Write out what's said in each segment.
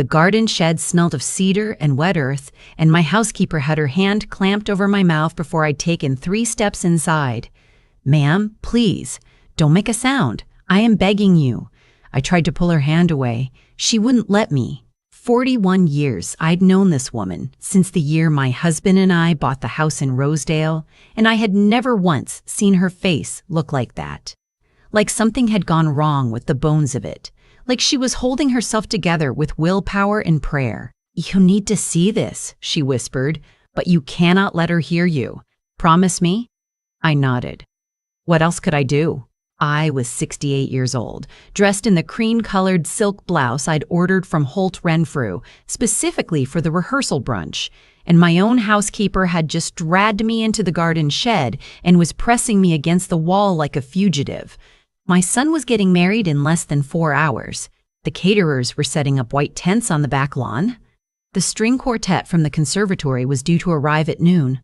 The garden shed smelled of cedar and wet earth, and my housekeeper had her hand clamped over my mouth before I'd taken 3 steps inside. "Ma'am, please, don't make a sound. I am begging you." I tried to pull her hand away. She wouldn't let me. 41 years I'd known this woman, since the year my husband and I bought the house in Rosedale, and I had never once seen her face look like that. Like something had gone wrong with the bones of it. Like she was holding herself together with willpower and prayer. "You need to see this," she whispered, "but you cannot let her hear you. Promise me?" I nodded. What else could I do? I was 68 years old, dressed in the cream-colored silk blouse I'd ordered from Holt Renfrew, specifically for the rehearsal brunch, and my own housekeeper had just dragged me into the garden shed and was pressing me against the wall like a fugitive. My son was getting married in less than 4 hours. The caterers were setting up white tents on the back lawn. The string quartet from the conservatory was due to arrive at noon.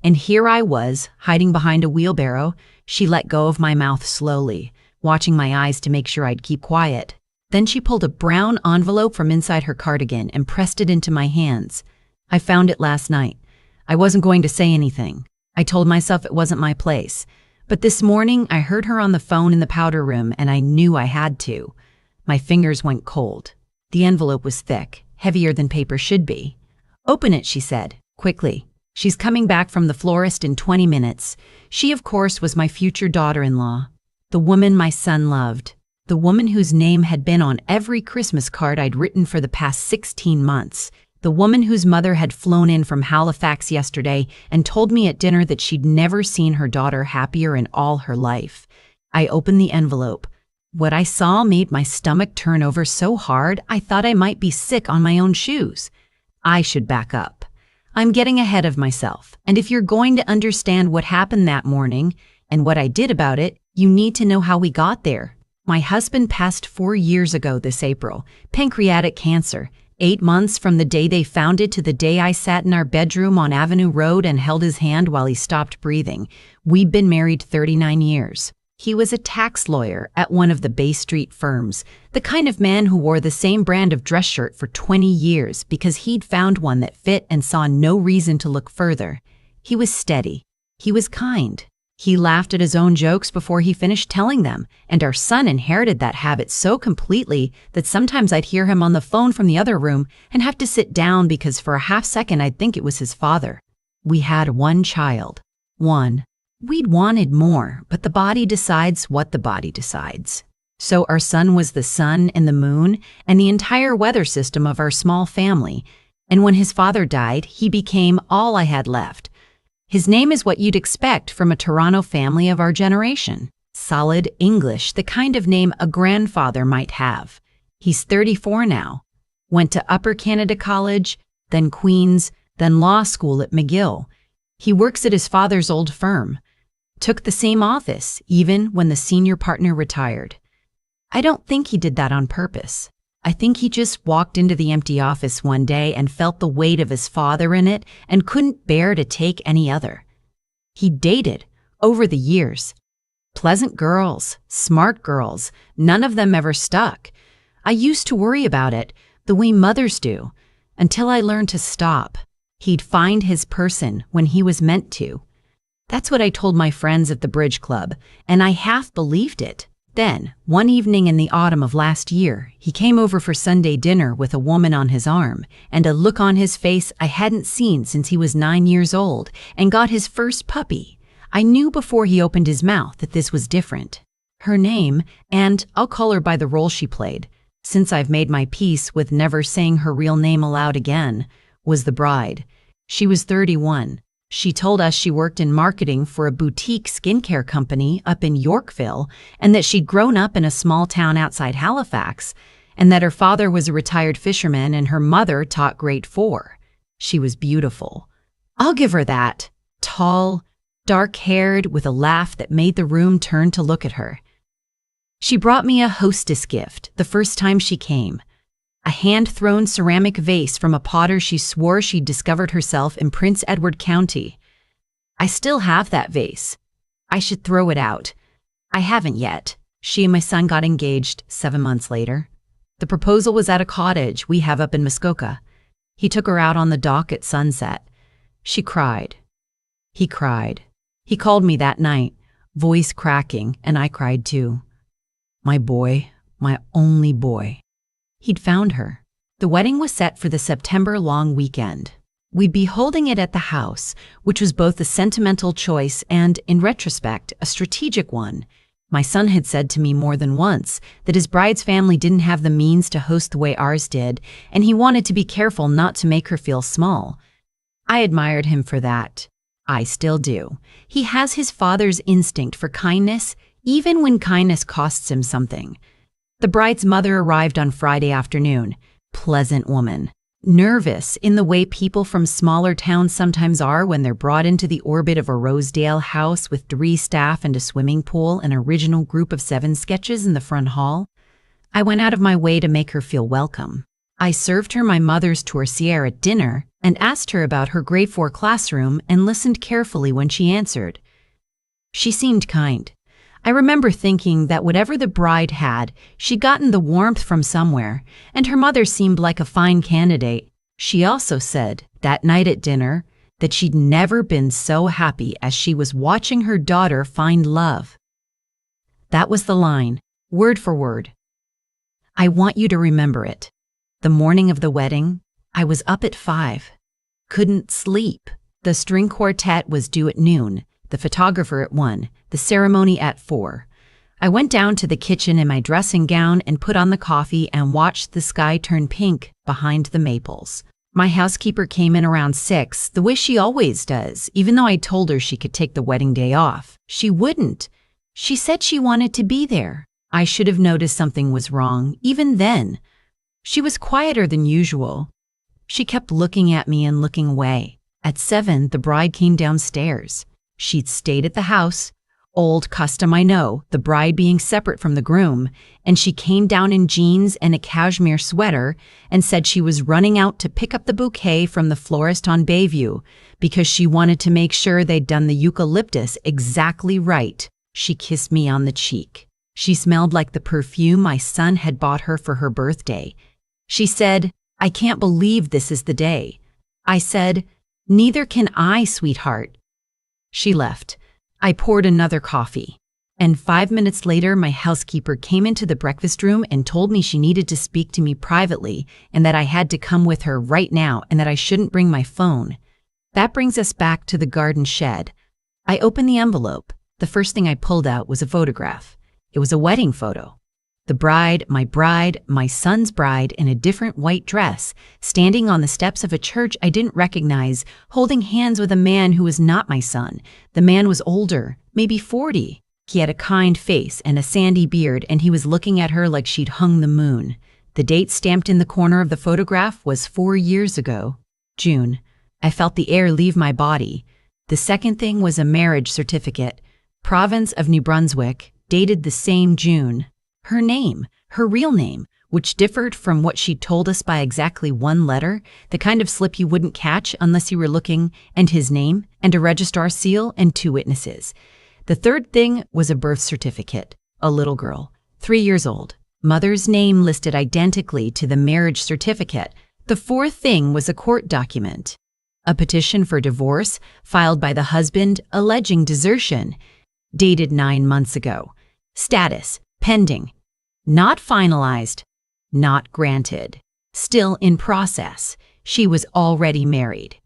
And here I was, hiding behind a wheelbarrow. She let go of my mouth slowly, watching my eyes to make sure I'd keep quiet. Then she pulled a brown envelope from inside her cardigan and pressed it into my hands. "I found it last night. I wasn't going to say anything. I told myself it wasn't my place. But this morning, I heard her on the phone in the powder room, and I knew I had to." My fingers went cold. The envelope was thick, heavier than paper should be. "Open it," she said, quickly. "She's coming back from the florist in 20 minutes. She, of course, was my future daughter-in-law. The woman my son loved. The woman whose name had been on every Christmas card I'd written for the past 16 months. The woman whose mother had flown in from Halifax yesterday and told me at dinner that she'd never seen her daughter happier in all her life." I opened the envelope. What I saw made my stomach turn over so hard I thought I might be sick on my own shoes. I should back up. I'm getting ahead of myself, and if you're going to understand what happened that morning and what I did about it, you need to know how we got there. My husband passed 4 years ago this April, pancreatic cancer. 8 months from the day they found it to the day I sat in our bedroom on Avenue Road and held his hand while he stopped breathing. We'd been married 39 years. He was a tax lawyer at one of the Bay Street firms, the kind of man who wore the same brand of dress shirt for 20 years because he'd found one that fit and saw no reason to look further. He was steady. He was kind. He laughed at his own jokes before he finished telling them, and our son inherited that habit so completely that sometimes I'd hear him on the phone from the other room and have to sit down because for a half second I'd think it was his father. We had 1 child. 1. We'd wanted more, but the body decides what the body decides. So our son was the sun and the moon and the entire weather system of our small family, and when his father died, he became all I had left. His name is what you'd expect from a Toronto family of our generation. Solid English, the kind of name a grandfather might have. He's 34 now. Went to Upper Canada College, then Queen's, then law school at McGill. He works at his father's old firm. Took the same office, even when the senior partner retired. I don't think he did that on purpose. I think he just walked into the empty office one day and felt the weight of his father in it and couldn't bear to take any other. He dated, over the years. Pleasant girls, smart girls, none of them ever stuck. I used to worry about it, the way mothers do, until I learned to stop. He'd find his person when he was meant to. That's what I told my friends at the bridge club, and I half believed it. Then, one evening in the autumn of last year, he came over for Sunday dinner with a woman on his arm, and a look on his face I hadn't seen since he was 9 years old, and got his first puppy. I knew before he opened his mouth that this was different. Her name, and I'll call her by the role she played, since I've made my peace with never saying her real name aloud again, was the bride. She was 31. She told us she worked in marketing for a boutique skincare company up in Yorkville and that she'd grown up in a small town outside Halifax and that her father was a retired fisherman and her mother taught grade 4. She was beautiful. I'll give her that. Tall, dark-haired, with a laugh that made the room turn to look at her. She brought me a hostess gift the first time she came. A hand-thrown ceramic vase from a potter she swore she'd discovered herself in Prince Edward County. I still have that vase. I should throw it out. I haven't yet. She and my son got engaged 7 months later. The proposal was at a cottage we have up in Muskoka. He took her out on the dock at sunset. She cried. He cried. He called me that night, voice cracking, and I cried too. My boy, my only boy. He'd found her. The wedding was set for the September long weekend. We'd be holding it at the house, which was both a sentimental choice and, in retrospect, a strategic one. My son had said to me more than once that his bride's family didn't have the means to host the way ours did, and he wanted to be careful not to make her feel small. I admired him for that. I still do. He has his father's instinct for kindness, even when kindness costs him something. The bride's mother arrived on Friday afternoon. Pleasant woman. Nervous in the way people from smaller towns sometimes are when they're brought into the orbit of a Rosedale house with 3 staff and a swimming pool and an original group of 7 sketches in the front hall. I went out of my way to make her feel welcome. I served her my mother's tourcière at dinner and asked her about her grade 4 classroom and listened carefully when she answered. She seemed kind. I remember thinking that whatever the bride had, she'd gotten the warmth from somewhere, and her mother seemed like a fine candidate. She also said, that night at dinner, that she'd never been so happy as she was watching her daughter find love. That was the line, word for word. I want you to remember it. The morning of the wedding, I was up at 5. Couldn't sleep. The string quartet was due at noon, the photographer at 1, the ceremony at 4. I went down to the kitchen in my dressing gown and put on the coffee and watched the sky turn pink behind the maples. My housekeeper came in around 6, the way she always does, even though I told her she could take the wedding day off. She wouldn't. She said she wanted to be there. I should have noticed something was wrong, even then. She was quieter than usual. She kept looking at me and looking away. At 7, the bride came downstairs. She'd stayed at the house, old custom I know, the bride being separate from the groom, and she came down in jeans and a cashmere sweater and said she was running out to pick up the bouquet from the florist on Bayview because she wanted to make sure they'd done the eucalyptus exactly right. She kissed me on the cheek. She smelled like the perfume my son had bought her for her birthday. She said, "I can't believe this is the day." I said, "Neither can I, sweetheart." She left. I poured another coffee. And 5 minutes later, my housekeeper came into the breakfast room and told me she needed to speak to me privately and that I had to come with her right now and that I shouldn't bring my phone. That brings us back to the garden shed. I opened the envelope. The first thing I pulled out was a photograph. It was a wedding photo. The bride, my son's bride, in a different white dress, standing on the steps of a church I didn't recognize, holding hands with a man who was not my son. The man was older, maybe 40. He had a kind face and a sandy beard, and he was looking at her like she'd hung the moon. The date stamped in the corner of the photograph was 4 years ago, June. I felt the air leave my body. The second thing was a marriage certificate, province of New Brunswick, dated the same June. Her name, her real name, which differed from what she'd told us by exactly 1 letter, the kind of slip you wouldn't catch unless you were looking, and his name, and a registrar seal, and 2 witnesses. The third thing was a birth certificate, a little girl, 3 years old. Mother's name listed identically to the marriage certificate. The fourth thing was a court document, a petition for divorce filed by the husband alleging desertion, dated 9 months ago. Status, pending. Not finalized, not granted. Still in process. She was already married.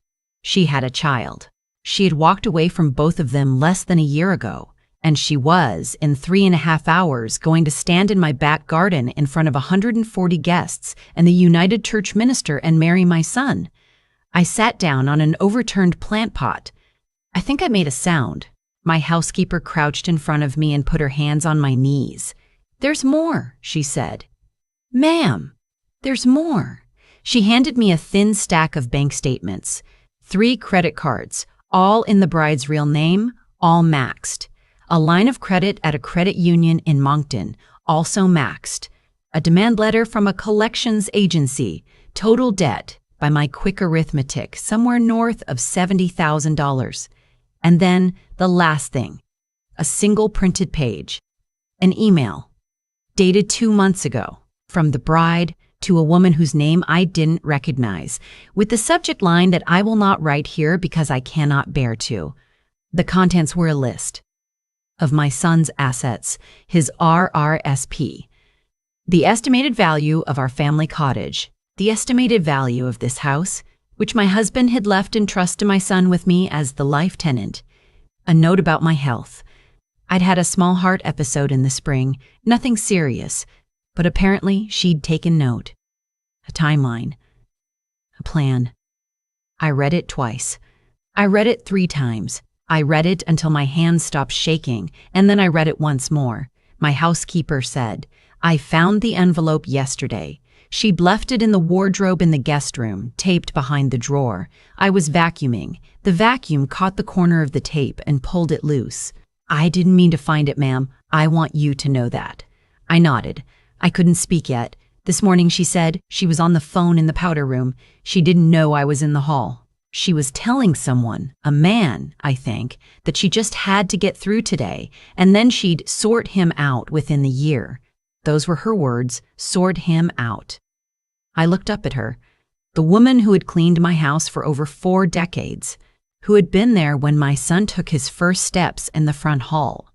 She had a child. She had walked away from both of them less than a year ago, and she was, in 3.5 hours, going to stand in my back garden in front of 140 guests and the United Church minister and marry my son. I sat down on an overturned plant pot. I think I made a sound. My housekeeper crouched in front of me and put her hands on my knees. "There's more," she said. "Ma'am, there's more." She handed me a thin stack of bank statements, 3 credit cards, all in the bride's real name, all maxed. A line of credit at a credit union in Moncton, also maxed. A demand letter from a collections agency, total debt, by my quick arithmetic, somewhere north of $70,000. And then the last thing, a single printed page, an email. Dated 2 months ago, from the bride to a woman whose name I didn't recognize, with the subject line that I will not write here because I cannot bear to. The contents were a list of my son's assets, his RRSP, the estimated value of our family cottage, the estimated value of this house, which my husband had left in trust to my son with me as the life tenant, a note about my health. I'd had a small heart episode in the spring, nothing serious, but apparently she'd taken note. A timeline. A plan. I read it twice. I read it 3 times. I read it until my hands stopped shaking, and then I read it once more. My housekeeper said, "I found the envelope yesterday. She'd left it in the wardrobe in the guest room, taped behind the drawer. I was vacuuming. The vacuum caught the corner of the tape and pulled it loose. I didn't mean to find it, ma'am. I want you to know that." I nodded. I couldn't speak yet. This morning, she said, she was on the phone in the powder room. She didn't know I was in the hall. She was telling someone, a man, I think, that she just had to get through today, and then she'd sort him out within the year. Those were her words, sort him out. I looked up at her, the woman who had cleaned my house for over 4 decades, who had been there when my son took his first steps in the front hall,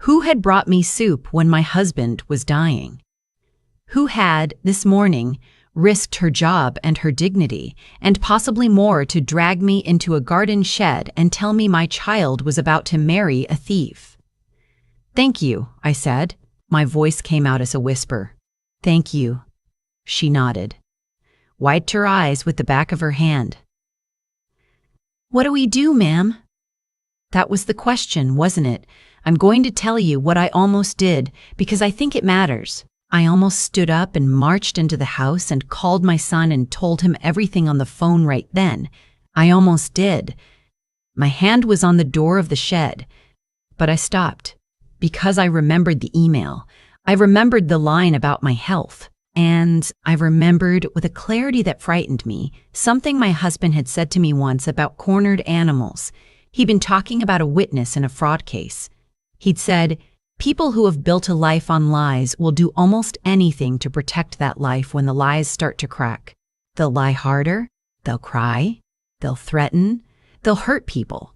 who had brought me soup when my husband was dying, who had, this morning, risked her job and her dignity, and possibly more to drag me into a garden shed and tell me my child was about to marry a thief. "Thank you," I said. My voice came out as a whisper. "Thank you." She nodded, wiped her eyes with the back of her hand. "What do we do, ma'am?" That was the question, wasn't it? I'm going to tell you what I almost did, because I think it matters. I almost stood up and marched into the house and called my son and told him everything on the phone right then. I almost did. My hand was on the door of the shed, but I stopped because I remembered the email. I remembered the line about my health, and I remembered with a clarity that frightened me something my husband had said to me once about cornered animals. He'd been talking about a witness in a fraud case. He'd said, "People who have built a life on lies will do almost anything to protect that life when the lies start to crack. They'll lie harder, they'll cry, they'll threaten, they'll hurt people.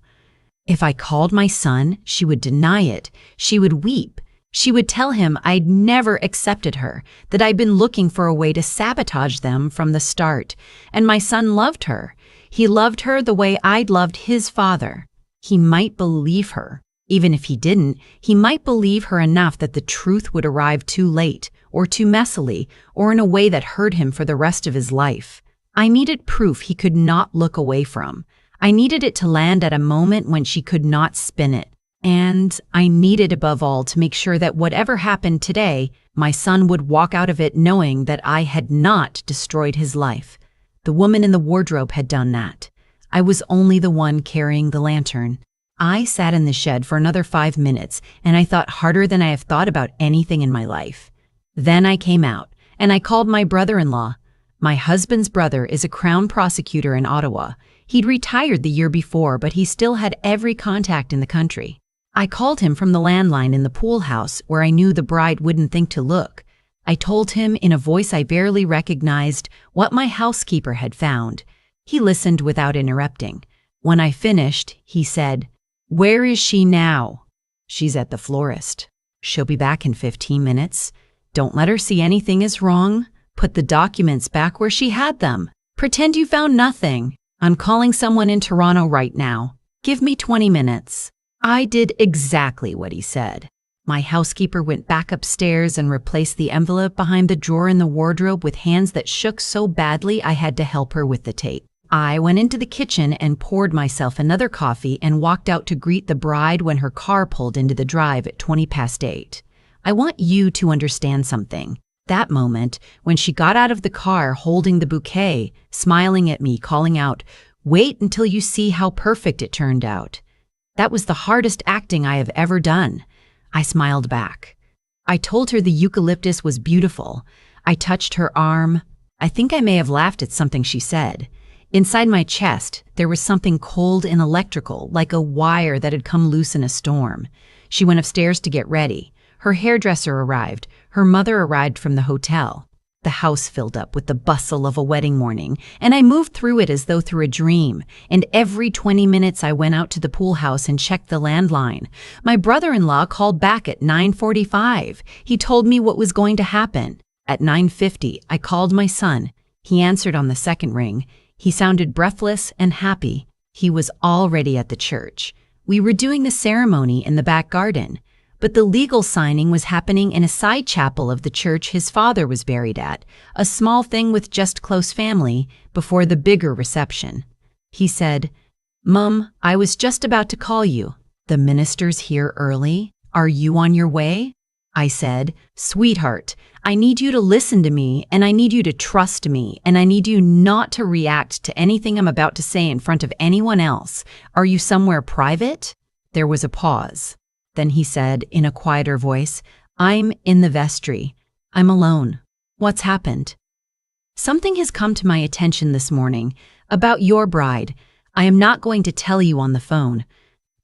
If I called my son, she would deny it. She would weep. She would tell him I'd never accepted her, that I'd been looking for a way to sabotage them from the start. And my son loved her. He loved her the way I'd loved his father. He might believe her. Even if he didn't, he might believe her enough that the truth would arrive too late, or too messily, or in a way that hurt him for the rest of his life. I needed proof he could not look away from. I needed it to land at a moment when she could not spin it. And I needed above all to make sure that whatever happened today, my son would walk out of it knowing that I had not destroyed his life. The woman in the wardrobe had done that. I was only the one carrying the lantern. I sat in the shed for another 5 minutes, and I thought harder than I have thought about anything in my life. Then I came out, and I called my brother-in-law. My husband's brother is a Crown prosecutor in Ottawa. He'd retired the year before, but he still had every contact in the country. I called him from the landline in the pool house where I knew the bride wouldn't think to look. I told him in a voice I barely recognized what my housekeeper had found. He listened without interrupting. When I finished, he said, "Where is she now?" "She's at the florist. She'll be back in 15 minutes. Don't let her see anything is wrong. Put the documents back where she had them. Pretend you found nothing. I'm calling someone in Toronto right now. Give me 20 minutes. I did exactly what he said. My housekeeper went back upstairs and replaced the envelope behind the drawer in the wardrobe with hands that shook so badly I had to help her with the tape. I went into the kitchen and poured myself another coffee and walked out to greet the bride when her car pulled into the drive at 8:20. I want you to understand something. That moment, when she got out of the car holding the bouquet, smiling at me, calling out, "Wait until you see how perfect it turned out." That was the hardest acting I have ever done. I smiled back. I told her the eucalyptus was beautiful. I touched her arm. I think I may have laughed at something she said. Inside my chest, there was something cold and electrical, like a wire that had come loose in a storm. She went upstairs to get ready. Her hairdresser arrived. Her mother arrived from the hotel. The house filled up with the bustle of a wedding morning, and I moved through it as though through a dream. And every 20 minutes I went out to the pool house and checked the landline. My brother-in-law called back at 9:45. He told me what was going to happen. At 9:50, I called my son. He answered on the second ring. He sounded breathless and happy. He was already at the church. We were doing the ceremony in the back garden. But the legal signing was happening in a side chapel of the church his father was buried at, a small thing with just close family, before the bigger reception. He said, "Mum, I was just about to call you. The minister's here early. Are you on your way?" I said, "Sweetheart, I need you to listen to me, and I need you to trust me, and I need you not to react to anything I'm about to say in front of anyone else. Are you somewhere private?" There was a pause. Then he said, in a quieter voice, "I'm in the vestry. I'm alone. What's happened?" "Something has come to my attention this morning about your bride. I am not going to tell you on the phone,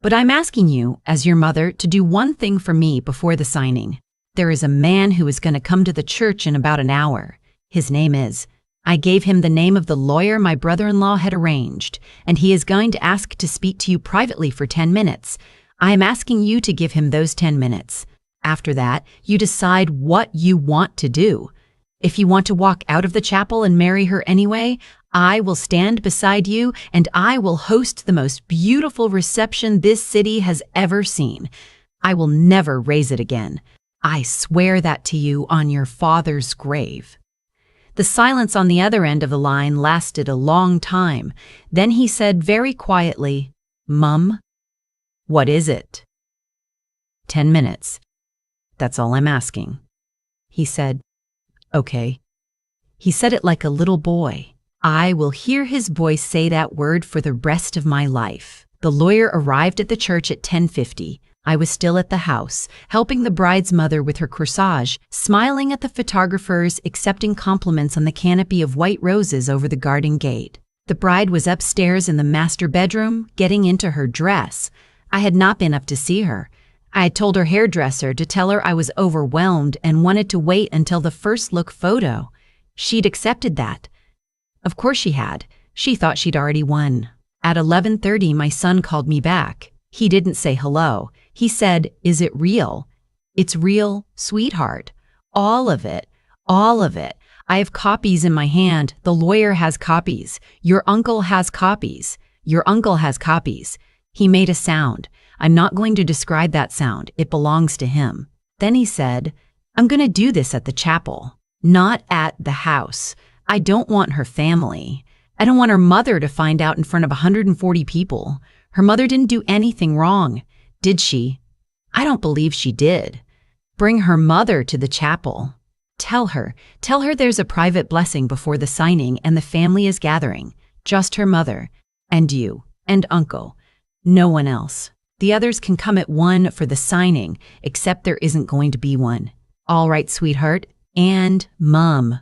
but I'm asking you, as your mother, to do one thing for me before the signing. There is a man who is going to come to the church in about an hour. His name is—" I gave him the name of the lawyer my brother-in-law had arranged, "and he is going to ask to speak to you privately for 10 minutes. I am asking you to give him those 10 minutes. After that, you decide what you want to do. If you want to walk out of the chapel and marry her anyway, I will stand beside you and I will host the most beautiful reception this city has ever seen. I will never raise it again. I swear that to you on your father's grave." The silence on the other end of the line lasted a long time. Then he said very quietly, "Mum, what is it?" 10 minutes. "That's all I'm asking." He said, "Okay." He said it like a little boy. I will hear his voice say that word for the rest of my life. The lawyer arrived at the church at 10:50. I was still at the house, helping the bride's mother with her corsage, smiling at the photographers, accepting compliments on the canopy of white roses over the garden gate. The bride was upstairs in the master bedroom, getting into her dress. I had not been up to see her. I had told her hairdresser to tell her I was overwhelmed and wanted to wait until the first look photo. She'd accepted that. Of course she had. She thought she'd already won. At 11:30, my son called me back. He didn't say hello. He said, "Is it real?" "It's real, sweetheart. All of it. All of it. I have copies in my hand. The lawyer has copies. Your uncle has copies. Your uncle has copies." He made a sound. I'm not going to describe that sound. It belongs to him. Then he said, "I'm going to do this at the chapel, not at the house. I don't want her family. I don't want her mother to find out in front of 140 people. Her mother didn't do anything wrong, did she? I don't believe she did. Bring her mother to the chapel. Tell her there's a private blessing before the signing and the family is gathering. Just her mother, and you, and uncle. No one else. The others can come at 1 for the signing, except there isn't going to be one. All right, sweetheart, and Mum."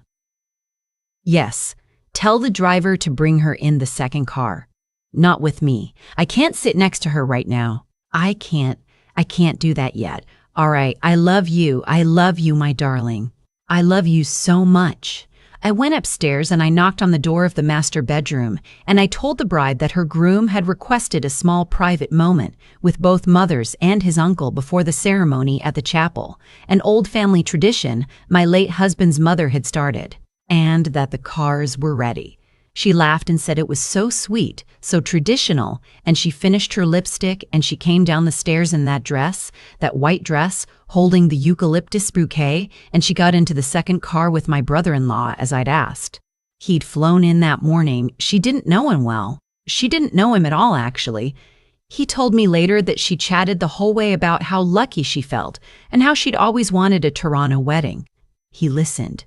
"Yes, tell the driver to bring her in the second car. Not with me. I can't sit next to her right now. I can't do that yet. All right, I love you, my darling. I love you so much." I went upstairs and I knocked on the door of the master bedroom, and I told the bride that her groom had requested a small private moment with both mothers and his uncle before the ceremony at the chapel, an old family tradition my late husband's mother had started, and that the cars were ready. She laughed and said it was so sweet, so traditional, and she finished her lipstick and she came down the stairs in that dress, that white dress, holding the eucalyptus bouquet, and she got into the second car with my brother-in-law as I'd asked. He'd flown in that morning. She didn't know him well. She didn't know him at all, actually. He told me later that she chatted the whole way about how lucky she felt and how she'd always wanted a Toronto wedding. He listened.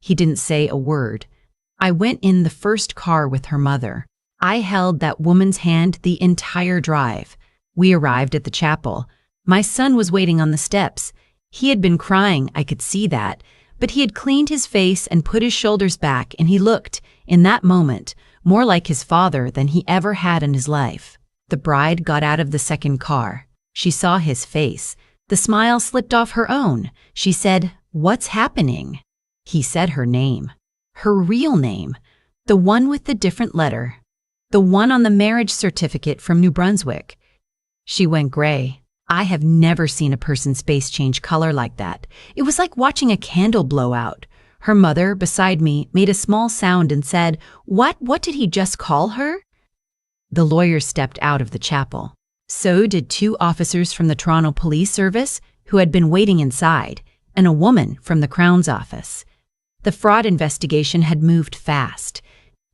He didn't say a word. I went in the first car with her mother. I held that woman's hand the entire drive. We arrived at the chapel. My son was waiting on the steps. He had been crying, I could see that, but he had cleaned his face and put his shoulders back, and he looked, in that moment, more like his father than he ever had in his life. The bride got out of the second car. She saw his face. The smile slipped off her own. She said, "What's happening?" He said her name. Her real name. The one with the different letter. The one on the marriage certificate from New Brunswick. She went gray. I have never seen a person's face change color like that. It was like watching a candle blow out. Her mother, beside me, made a small sound and said, What did he just call her?" The lawyer stepped out of the chapel. So did 2 officers from the Toronto Police Service who had been waiting inside, and a woman from the Crown's office. The fraud investigation had moved fast.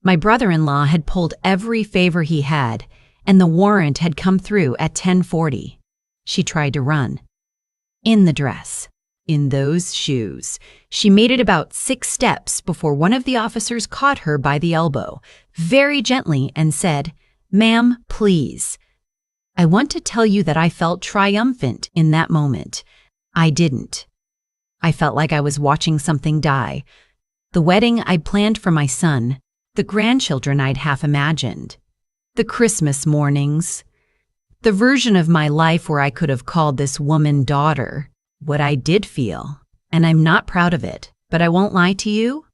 My brother-in-law had pulled every favor he had, and the warrant had come through at 10:40. She tried to run. In the dress. In those shoes. She made it about 6 steps before one of the officers caught her by the elbow, very gently, and said, "Ma'am, please." I want to tell you that I felt triumphant in that moment. I didn't. I felt like I was watching something die. The wedding I'd planned for my son, the grandchildren I'd half imagined, the Christmas mornings, the version of my life where I could have called this woman daughter. What I did feel, and I'm not proud of it, but I won't lie to you,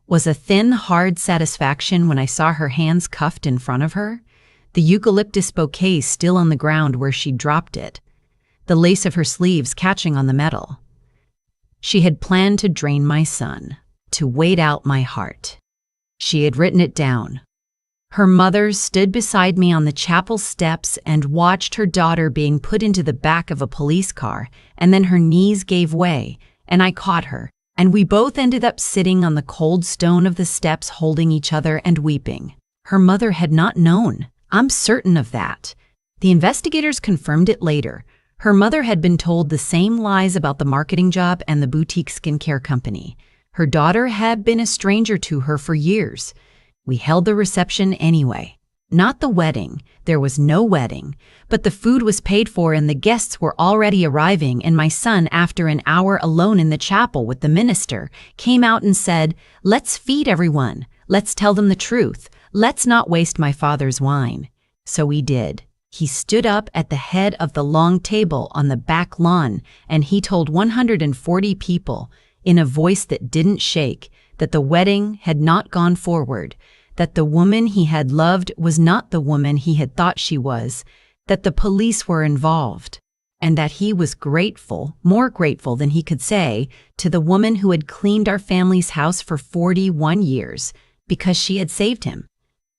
was a thin, hard satisfaction when I saw her hands cuffed in front of her, the eucalyptus bouquet still on the ground where she dropped it, the lace of her sleeves catching on the metal. She had planned to drain my son, to wait out my heart. She had written it down. Her mother stood beside me on the chapel steps and watched her daughter being put into the back of a police car, and then her knees gave way, and I caught her, and we both ended up sitting on the cold stone of the steps holding each other and weeping. Her mother had not known. I'm certain of that. The investigators confirmed it later. Her mother had been told the same lies about the marketing job and the boutique skincare company. Her daughter had been a stranger to her for years. We held the reception anyway. Not the wedding. There was no wedding. But the food was paid for and the guests were already arriving, and my son, after an hour alone in the chapel with the minister, came out and said, "Let's feed everyone. Let's tell them the truth. Let's not waste my father's wine." So we did. He stood up at the head of the long table on the back lawn, and he told 140 people, in a voice that didn't shake, that the wedding had not gone forward, that the woman he had loved was not the woman he had thought she was, that the police were involved, and that he was grateful, more grateful than he could say, to the woman who had cleaned our family's house for 41 years because she had saved him.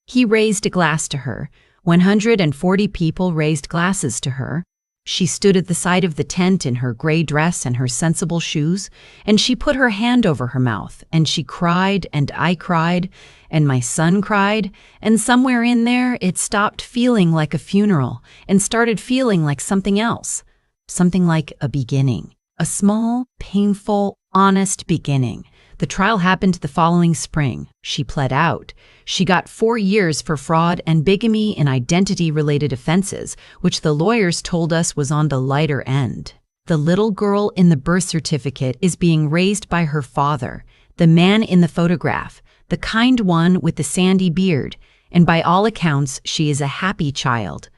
He raised a glass to her. 140 people raised glasses to her. She stood at the side of the tent in her gray dress and her sensible shoes, and she put her hand over her mouth, and she cried, and I cried, and my son cried, and somewhere in there it stopped feeling like a funeral and started feeling like something else, something like a beginning, a small, painful, honest beginning. The trial happened the following spring. She pled out. She got 4 years for fraud and bigamy and identity-related offenses, which the lawyers told us was on the lighter end. The little girl in the birth certificate is being raised by her father, the man in the photograph, the kind one with the sandy beard, and by all accounts, she is a happy child.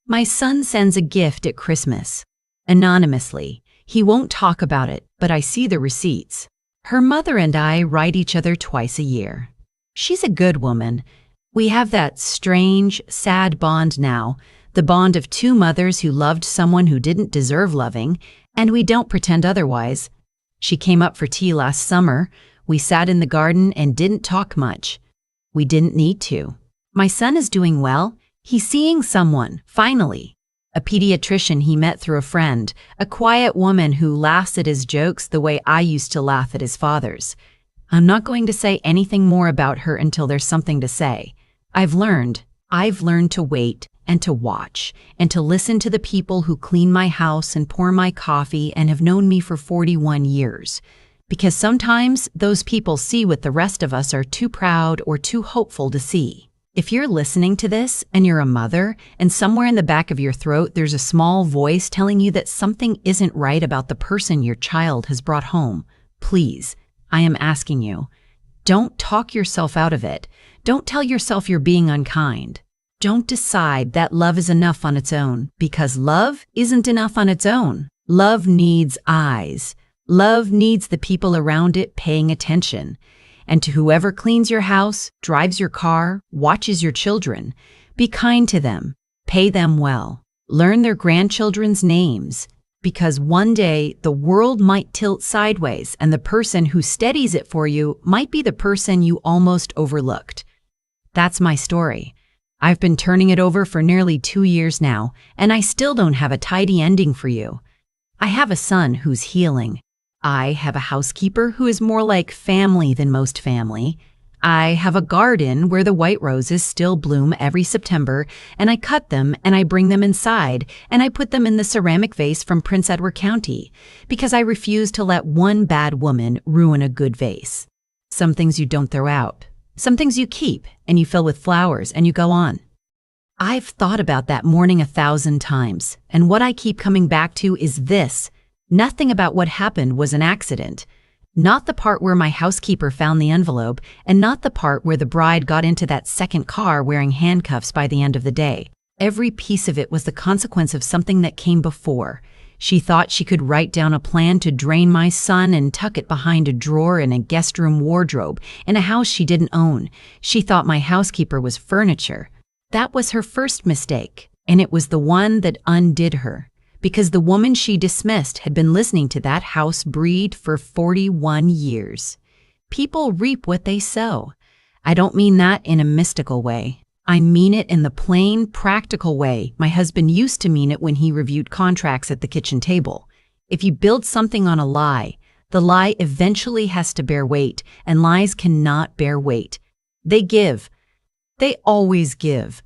My son sends a gift at Christmas. Anonymously. He won't talk about it, but I see the receipts. Her mother and I write each other twice a year. She's a good woman. We have that strange, sad bond now, the bond of 2 mothers who loved someone who didn't deserve loving, and we don't pretend otherwise. She came up for tea last summer. We sat in the garden and didn't talk much. We didn't need to. My son is doing well. He's seeing someone, finally. A pediatrician he met through a friend, a quiet woman who laughs at his jokes the way I used to laugh at his father's. I'm not going to say anything more about her until there's something to say. I've learned to wait and to watch and to listen to the people who clean my house and pour my coffee and have known me for 41 years. Because sometimes those people see what the rest of us are too proud or too hopeful to see. If you're listening to this and you're a mother and somewhere in the back of your throat there's a small voice telling you that something isn't right about the person your child has brought home, please, I am asking you, don't talk yourself out of it. Don't tell yourself you're being unkind. Don't decide that love is enough on its own, because love isn't enough on its own. Love needs eyes. Love needs the people around it paying attention. And to whoever cleans your house, drives your car, watches your children, be kind to them, pay them well, learn their grandchildren's names, because one day the world might tilt sideways and the person who steadies it for you might be the person you almost overlooked. That's my story. I've been turning it over for nearly 2 years now, and I still don't have a tidy ending for you. I have a son who's healing. I have a housekeeper who is more like family than most family. I have a garden where the white roses still bloom every September, and I cut them and I bring them inside and I put them in the ceramic vase from Prince Edward County because I refuse to let one bad woman ruin a good vase. Some things you don't throw out. Some things you keep and you fill with flowers and you go on. I've thought about that morning 1,000 times, and what I keep coming back to is this. Nothing about what happened was an accident. Not the part where my housekeeper found the envelope, and not the part where the bride got into that second car wearing handcuffs by the end of the day. Every piece of it was the consequence of something that came before. She thought she could write down a plan to drain my son and tuck it behind a drawer in a guest room wardrobe in a house she didn't own. She thought my housekeeper was furniture. That was her first mistake, and it was the one that undid her, because the woman she dismissed had been listening to that house breed for 41 years. People reap what they sow. I don't mean that in a mystical way. I mean it in the plain, practical way my husband used to mean it when he reviewed contracts at the kitchen table. If you build something on a lie, the lie eventually has to bear weight, and lies cannot bear weight. They give. They always give.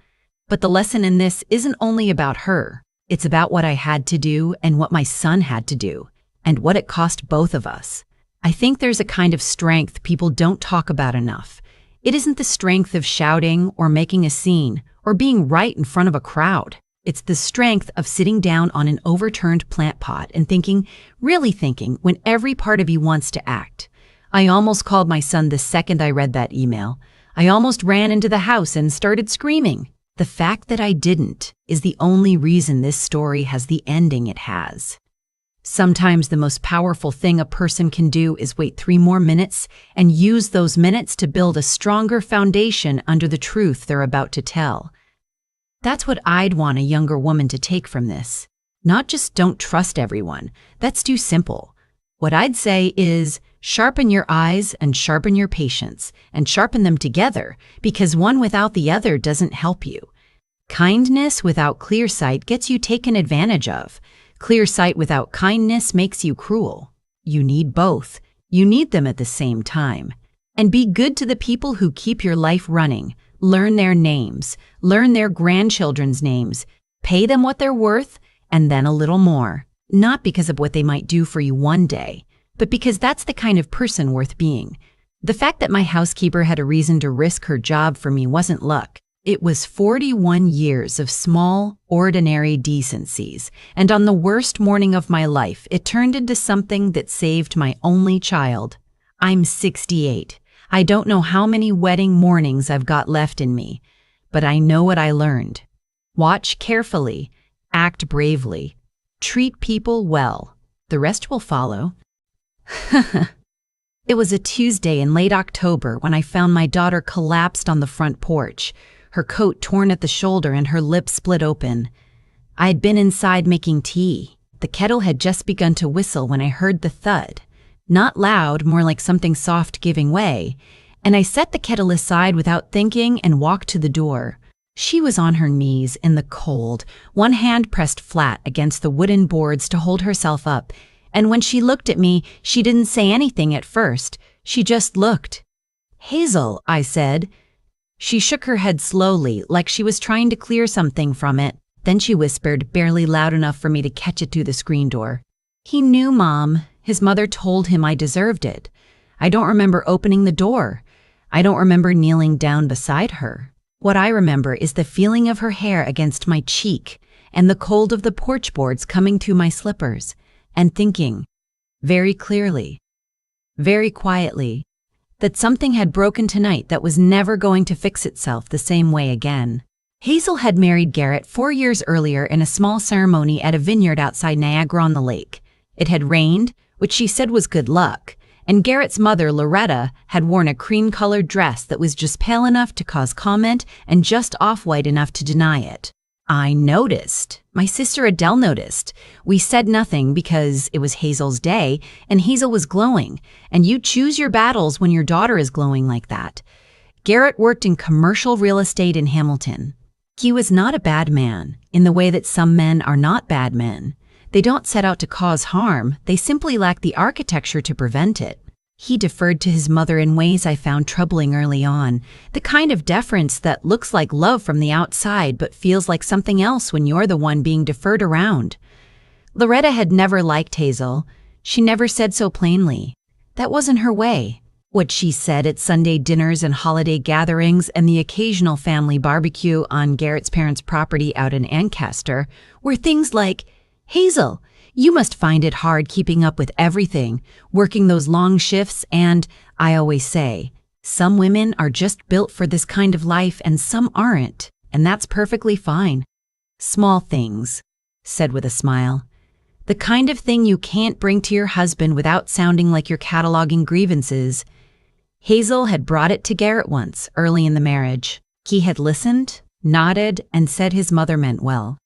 But the lesson in this isn't only about her. It's about what I had to do and what my son had to do, and what it cost both of us. I think there's a kind of strength people don't talk about enough. It isn't the strength of shouting or making a scene or being right in front of a crowd. It's the strength of sitting down on an overturned plant pot and thinking, really thinking, when every part of you wants to act. I almost called my son the second I read that email. I almost ran into the house and started screaming. The fact that I didn't is the only reason this story has the ending it has. Sometimes the most powerful thing a person can do is wait 3 more minutes and use those minutes to build a stronger foundation under the truth they're about to tell. That's what I'd want a younger woman to take from this. Not just don't trust everyone. That's too simple. What I'd say is sharpen your eyes and sharpen your patience, and sharpen them together, because one without the other doesn't help you. Kindness without clear sight gets you taken advantage of. Clear sight without kindness makes you cruel. You need both. You need them at the same time. And be good to the people who keep your life running. Learn their names. Learn their grandchildren's names. Pay them what they're worth, and then a little more. Not because of what they might do for you one day, but because that's the kind of person worth being. The fact that my housekeeper had a reason to risk her job for me wasn't luck. It was 41 years of small, ordinary decencies, and on the worst morning of my life, it turned into something that saved my only child. I'm 68. I don't know how many wedding mornings I've got left in me, but I know what I learned. Watch carefully, act bravely, treat people well. The rest will follow. It was a Tuesday in late October when I found my daughter collapsed on the front porch, her coat torn at the shoulder and her lips split open. I had been inside making tea. The kettle had just begun to whistle when I heard the thud. Not loud, more like something soft giving way, and I set the kettle aside without thinking and walked to the door. She was on her knees in the cold, one hand pressed flat against the wooden boards to hold herself up, and when she looked at me, she didn't say anything at first. She just looked. "Hazel," I said. She shook her head slowly, like she was trying to clear something from it. Then she whispered, barely loud enough for me to catch it through the screen door. "He knew, Mom. His mother told him I deserved it. I don't remember opening the door. I don't remember kneeling down beside her. What I remember is the feeling of her hair against my cheek and the cold of the porch boards coming through my slippers, and thinking, very clearly, very quietly, that something had broken tonight that was never going to fix itself the same way again." Hazel had married Garrett 4 years earlier in a small ceremony at a vineyard outside Niagara-on-the-Lake. It had rained, which she said was good luck, and Garrett's mother, Loretta, had worn a cream-colored dress that was just pale enough to cause comment and just off-white enough to deny it. I noticed. My sister Adele noticed. We said nothing because it was Hazel's day, and Hazel was glowing, and you choose your battles when your daughter is glowing like that. Garrett worked in commercial real estate in Hamilton. He was not a bad man, in the way that some men are not bad men. They don't set out to cause harm, they simply lack the architecture to prevent it. He deferred to his mother in ways I found troubling early on, the kind of deference that looks like love from the outside but feels like something else when you're the one being deferred around. Loretta had never liked Hazel. She never said so plainly. That wasn't her way. What she said at Sunday dinners and holiday gatherings and the occasional family barbecue on Garrett's parents' property out in Ancaster were things like, "Hazel, you must find it hard keeping up with everything, working those long shifts, and I always say, some women are just built for this kind of life and some aren't, and that's perfectly fine." Small things, said with a smile. The kind of thing you can't bring to your husband without sounding like you're cataloging grievances. Hazel had brought it to Garrett once, early in the marriage. He had listened, nodded, and said his mother meant well.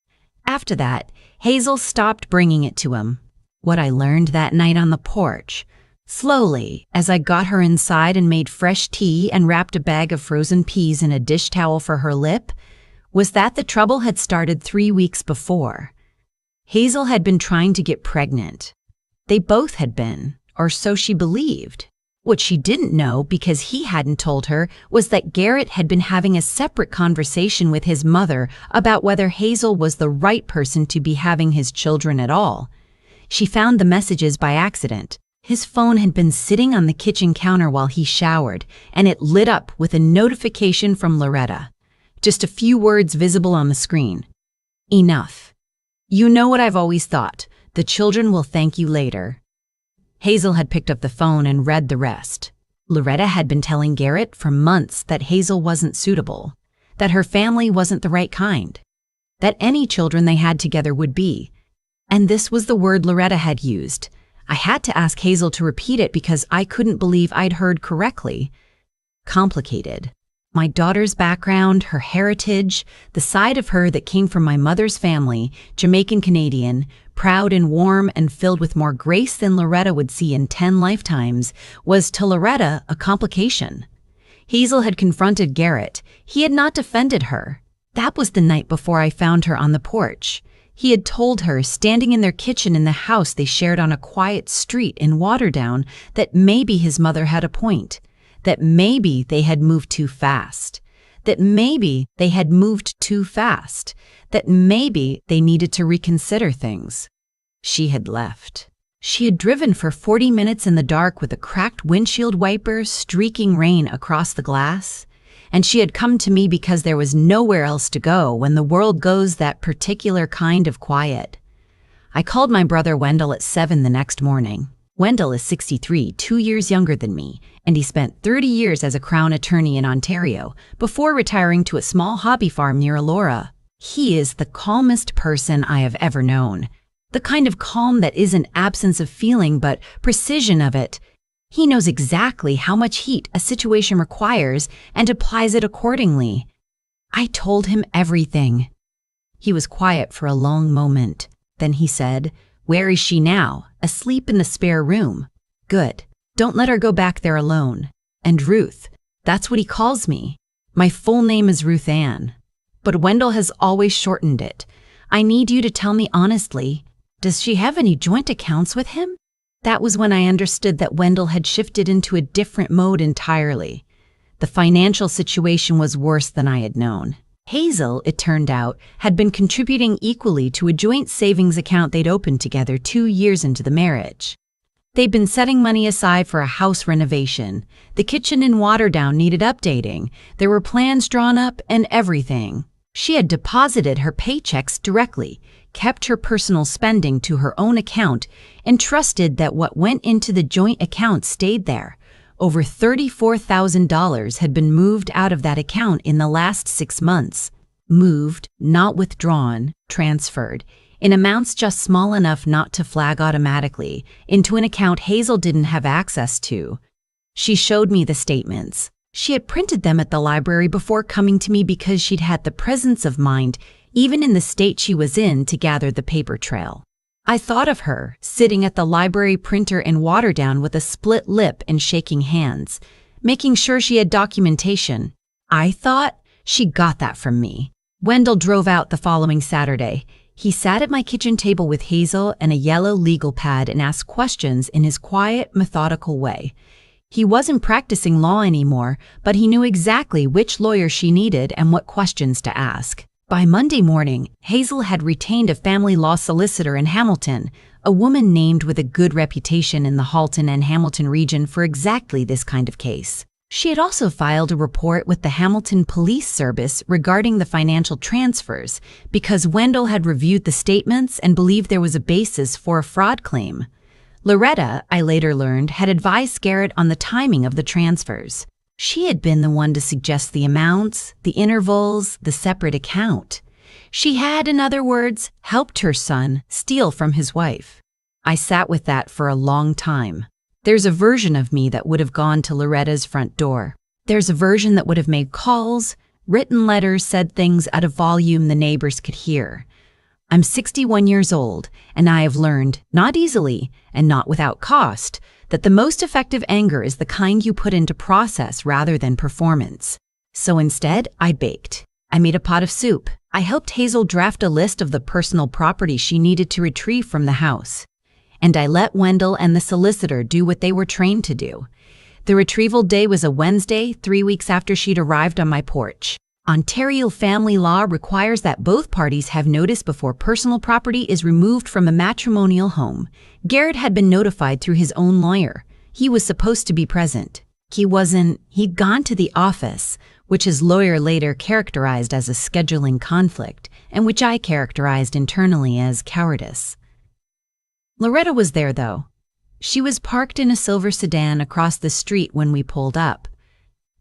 After that, Hazel stopped bringing it to him. What I learned that night on the porch, slowly, as I got her inside and made fresh tea and wrapped a bag of frozen peas in a dish towel for her lip, was that the trouble had started 3 weeks before. Hazel had been trying to get pregnant. They both had been, or so she believed. What she didn't know, because he hadn't told her, was that Garrett had been having a separate conversation with his mother about whether Hazel was the right person to be having his children at all. She found the messages by accident. His phone had been sitting on the kitchen counter while he showered, and it lit up with a notification from Loretta. Just a few words visible on the screen. "Enough. You know what I've always thought. The children will thank you later." Hazel had picked up the phone and read the rest. Loretta had been telling Garrett for months that Hazel wasn't suitable, that her family wasn't the right kind, that any children they had together would be. And this was the word Loretta had used. I had to ask Hazel to repeat it because I couldn't believe I'd heard correctly. Complicated. My daughter's background, her heritage, the side of her that came from my mother's family, Jamaican-Canadian, proud and warm and filled with more grace than Loretta would see in 10 lifetimes, was to Loretta a complication. Hazel had confronted Garrett. He had not defended her. That was the night before I found her on the porch. He had told her, standing in their kitchen in the house they shared on a quiet street in Waterdown, that maybe his mother had a point. That maybe they had moved too fast, that maybe they had moved too fast, that maybe they needed to reconsider things. She had left. She had driven for 40 minutes in the dark with a cracked windshield wiper streaking rain across the glass, and she had come to me because there was nowhere else to go when the world goes that particular kind of quiet. I called my brother Wendell at 7 the next morning. Wendell is 63, 2 years younger than me, and he spent 30 years as a Crown attorney in Ontario before retiring to a small hobby farm near Elora. He is the calmest person I have ever known. The kind of calm that isn't absence of feeling but precision of it. He knows exactly how much heat a situation requires and applies it accordingly. I told him everything. He was quiet for a long moment. Then he said, "Where is she now? Asleep in the spare room. Good. Don't let her go back there alone. And Ruth, that's what he calls me. My full name is Ruth Ann. But Wendell has always shortened it. I need you to tell me honestly, does she have any joint accounts with him?" That was when I understood that Wendell had shifted into a different mode entirely. The financial situation was worse than I had known. Hazel, it turned out, had been contributing equally to a joint savings account they'd opened together 2 years into the marriage. They'd been setting money aside for a house renovation. The kitchen in Waterdown needed updating. There were plans drawn up and everything. She had deposited her paychecks directly, kept her personal spending to her own account, and trusted that what went into the joint account stayed there. Over $34,000 had been moved out of that account in the last 6 months. Moved, not withdrawn, transferred. in amounts just small enough not to flag automatically, into an account Hazel didn't have access to. She showed me the statements. She had printed them at the library before coming to me because she'd had the presence of mind, even in the state she was in, to gather the paper trail. I thought of her, sitting at the library printer in Waterdown with a split lip and shaking hands, making sure she had documentation. I thought she got that from me. Wendell drove out the following Saturday. He sat at my kitchen table with Hazel and a yellow legal pad and asked questions in his quiet, methodical way. He wasn't practicing law anymore, but he knew exactly which lawyer she needed and what questions to ask. By Monday morning, Hazel had retained a family law solicitor in Hamilton, a woman named with a good reputation in the Halton and Hamilton region for exactly this kind of case. She had also filed a report with the Hamilton Police Service regarding the financial transfers because Wendell had reviewed the statements and believed there was a basis for a fraud claim. Loretta, I later learned, had advised Garrett on the timing of the transfers. She had been the one to suggest the amounts, the intervals, the separate account. She had, in other words, helped her son steal from his wife. I sat with that for a long time. There's a version of me that would have gone to Loretta's front door. There's a version that would have made calls, written letters, said things at a volume the neighbors could hear. I'm 61 years old, and I have learned, not easily and not without cost, that the most effective anger is the kind you put into process rather than performance. So instead, I baked. I made a pot of soup. I helped Hazel draft a list of the personal property she needed to retrieve from the house. And I let Wendell and the solicitor do what they were trained to do. The retrieval day was a Wednesday, 3 weeks after she'd arrived on my porch. Ontario family law requires that both parties have notice before personal property is removed from a matrimonial home. Garrett had been notified through his own lawyer. He was supposed to be present. He wasn't. He'd gone to the office, which his lawyer later characterized as a scheduling conflict, and which I characterized internally as cowardice. Loretta was there, though. She was parked in a silver sedan across the street when we pulled up.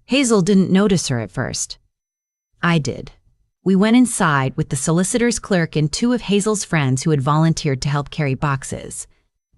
Hazel didn't notice her at first. I did. We went inside with the solicitor's clerk and two of Hazel's friends who had volunteered to help carry boxes.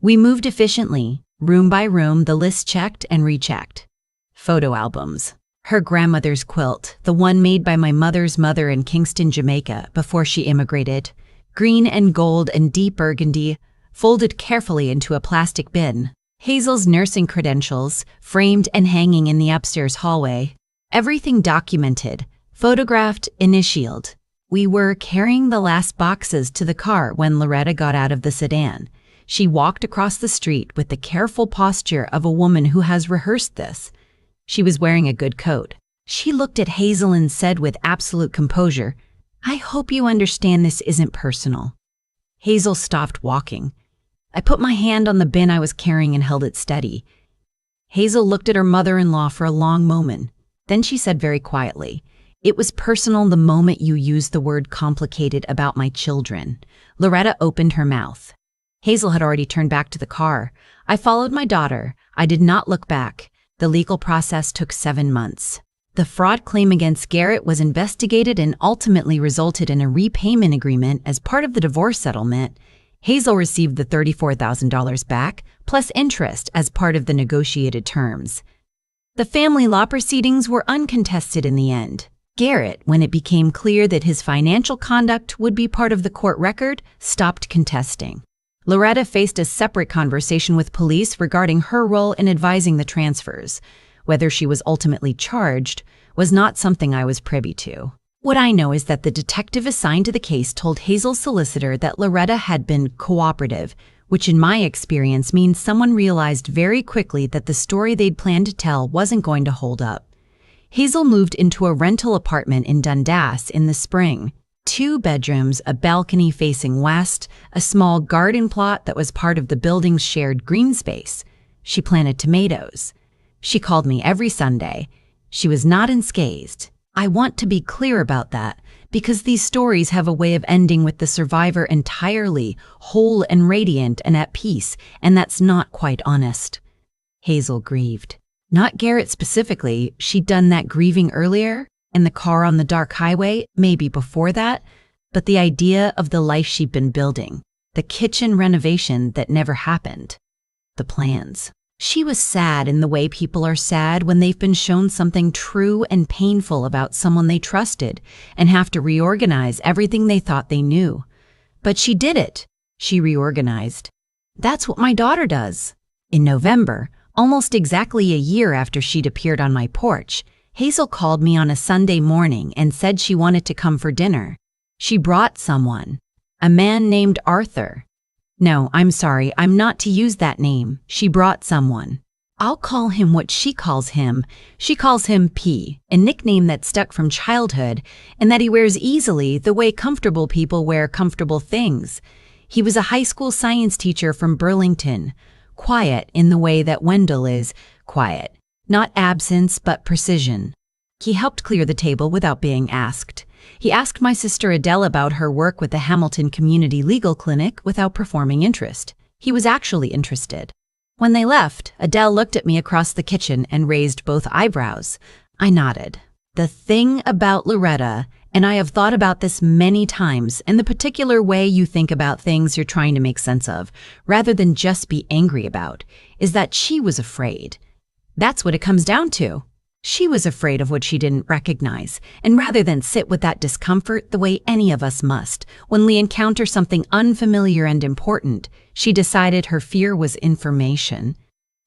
We moved efficiently, room by room, the list checked and rechecked. Photo albums. Her grandmother's quilt, the one made by my mother's mother in Kingston, Jamaica, before she immigrated. Green and gold and deep burgundy, folded carefully into a plastic bin. Hazel's nursing credentials, framed and hanging in the upstairs hallway. Everything documented, photographed, initialed. We were carrying the last boxes to the car when Loretta got out of the sedan. She walked across the street with the careful posture of a woman who has rehearsed this. She was wearing a good coat. She looked at Hazel and said with absolute composure, "I hope you understand this isn't personal." Hazel stopped walking. I put my hand on the bin I was carrying and held it steady. Hazel looked at her mother-in-law for a long moment. Then she said very quietly, "It was personal the moment you used the word complicated about my children." Loretta opened her mouth. Hazel had already turned back to the car. I followed my daughter. I did not look back. The legal process took 7 months. The fraud claim against Garrett was investigated and ultimately resulted in a repayment agreement as part of the divorce settlement. Hazel received the $34,000 back, plus interest as part of the negotiated terms. The family law proceedings were uncontested in the end. Garrett, when it became clear that his financial conduct would be part of the court record, stopped contesting. Loretta faced a separate conversation with police regarding her role in advising the transfers. Whether she was ultimately charged was not something I was privy to. What I know is that the detective assigned to the case told Hazel's solicitor that Loretta had been cooperative, which in my experience means someone realized very quickly that the story they'd planned to tell wasn't going to hold up. Hazel moved into a rental apartment in Dundas in the spring. 2 bedrooms, a balcony facing west, a small garden plot that was part of the building's shared green space. She planted tomatoes. She called me every Sunday. She was not unscathed. I want to be clear about that, because these stories have a way of ending with the survivor entirely whole and radiant and at peace, and that's not quite honest. Hazel grieved. Not Garrett specifically. She'd done that grieving earlier, in the car on the dark highway, maybe before that, but the idea of the life she'd been building, the kitchen renovation that never happened, the plans. She was sad in the way people are sad when they've been shown something true and painful about someone they trusted and have to reorganize everything they thought they knew. But she did it. She reorganized. That's what my daughter does. In November, almost exactly a year after she'd appeared on my porch, Hazel called me on a Sunday morning and said she wanted to come for dinner. She brought someone, a man named Arthur. No, I'm sorry, I'm not to use that name. She brought someone. I'll call him what she calls him. She calls him P, a nickname that stuck from childhood, and that he wears easily the way comfortable people wear comfortable things. He was a high school science teacher from Burlington, quiet in the way that Wendell is quiet, not absence but precision. He helped clear the table without being asked. He asked my sister Adele about her work with the Hamilton Community Legal Clinic without performing interest. He was actually interested. When they left, Adele looked at me across the kitchen and raised both eyebrows. I nodded. The thing about Loretta, and I have thought about this many times, and the particular way you think about things you're trying to make sense of, rather than just be angry about, is that she was afraid. That's what it comes down to. She was afraid of what she didn't recognize, and rather than sit with that discomfort the way any of us must, when we encounter something unfamiliar and important, she decided her fear was information.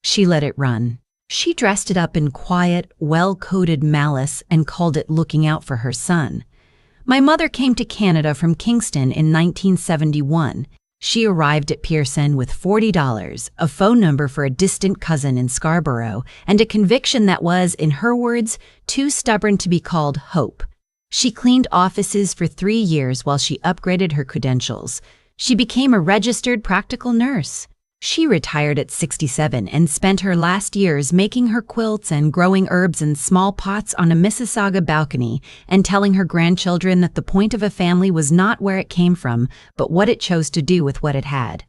She let it run. She dressed it up in quiet, well-coded malice and called it looking out for her son. My mother came to Canada from Kingston in 1971. She arrived at Pearson with $40, a phone number for a distant cousin in Scarborough, and a conviction that was, in her words, too stubborn to be called hope. She cleaned offices for 3 years while she upgraded her credentials. She became a registered practical nurse. She retired at 67 and spent her last years making her quilts and growing herbs in small pots on a Mississauga balcony and telling her grandchildren that the point of a family was not where it came from, but what it chose to do with what it had.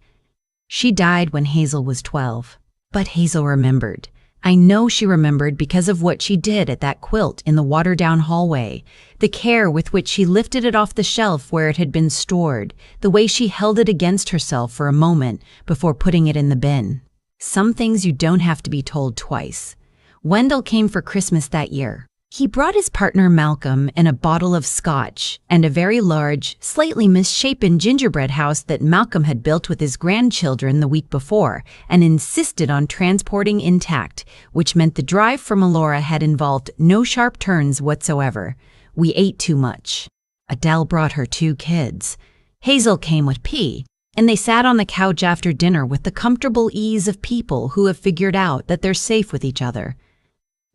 She died when Hazel was 12. But Hazel remembered. I know she remembered because of what she did at that quilt in the watered-down hallway, the care with which she lifted it off the shelf where it had been stored, the way she held it against herself for a moment before putting it in the bin. Some things you don't have to be told twice. Wendell came for Christmas that year. He brought his partner Malcolm and a bottle of scotch and a very large, slightly misshapen gingerbread house that Malcolm had built with his grandchildren the week before and insisted on transporting intact, which meant the drive from Elora had involved no sharp turns whatsoever. We ate too much. Adele brought her 2 kids. Hazel came with P, and they sat on the couch after dinner with the comfortable ease of people who have figured out that they're safe with each other.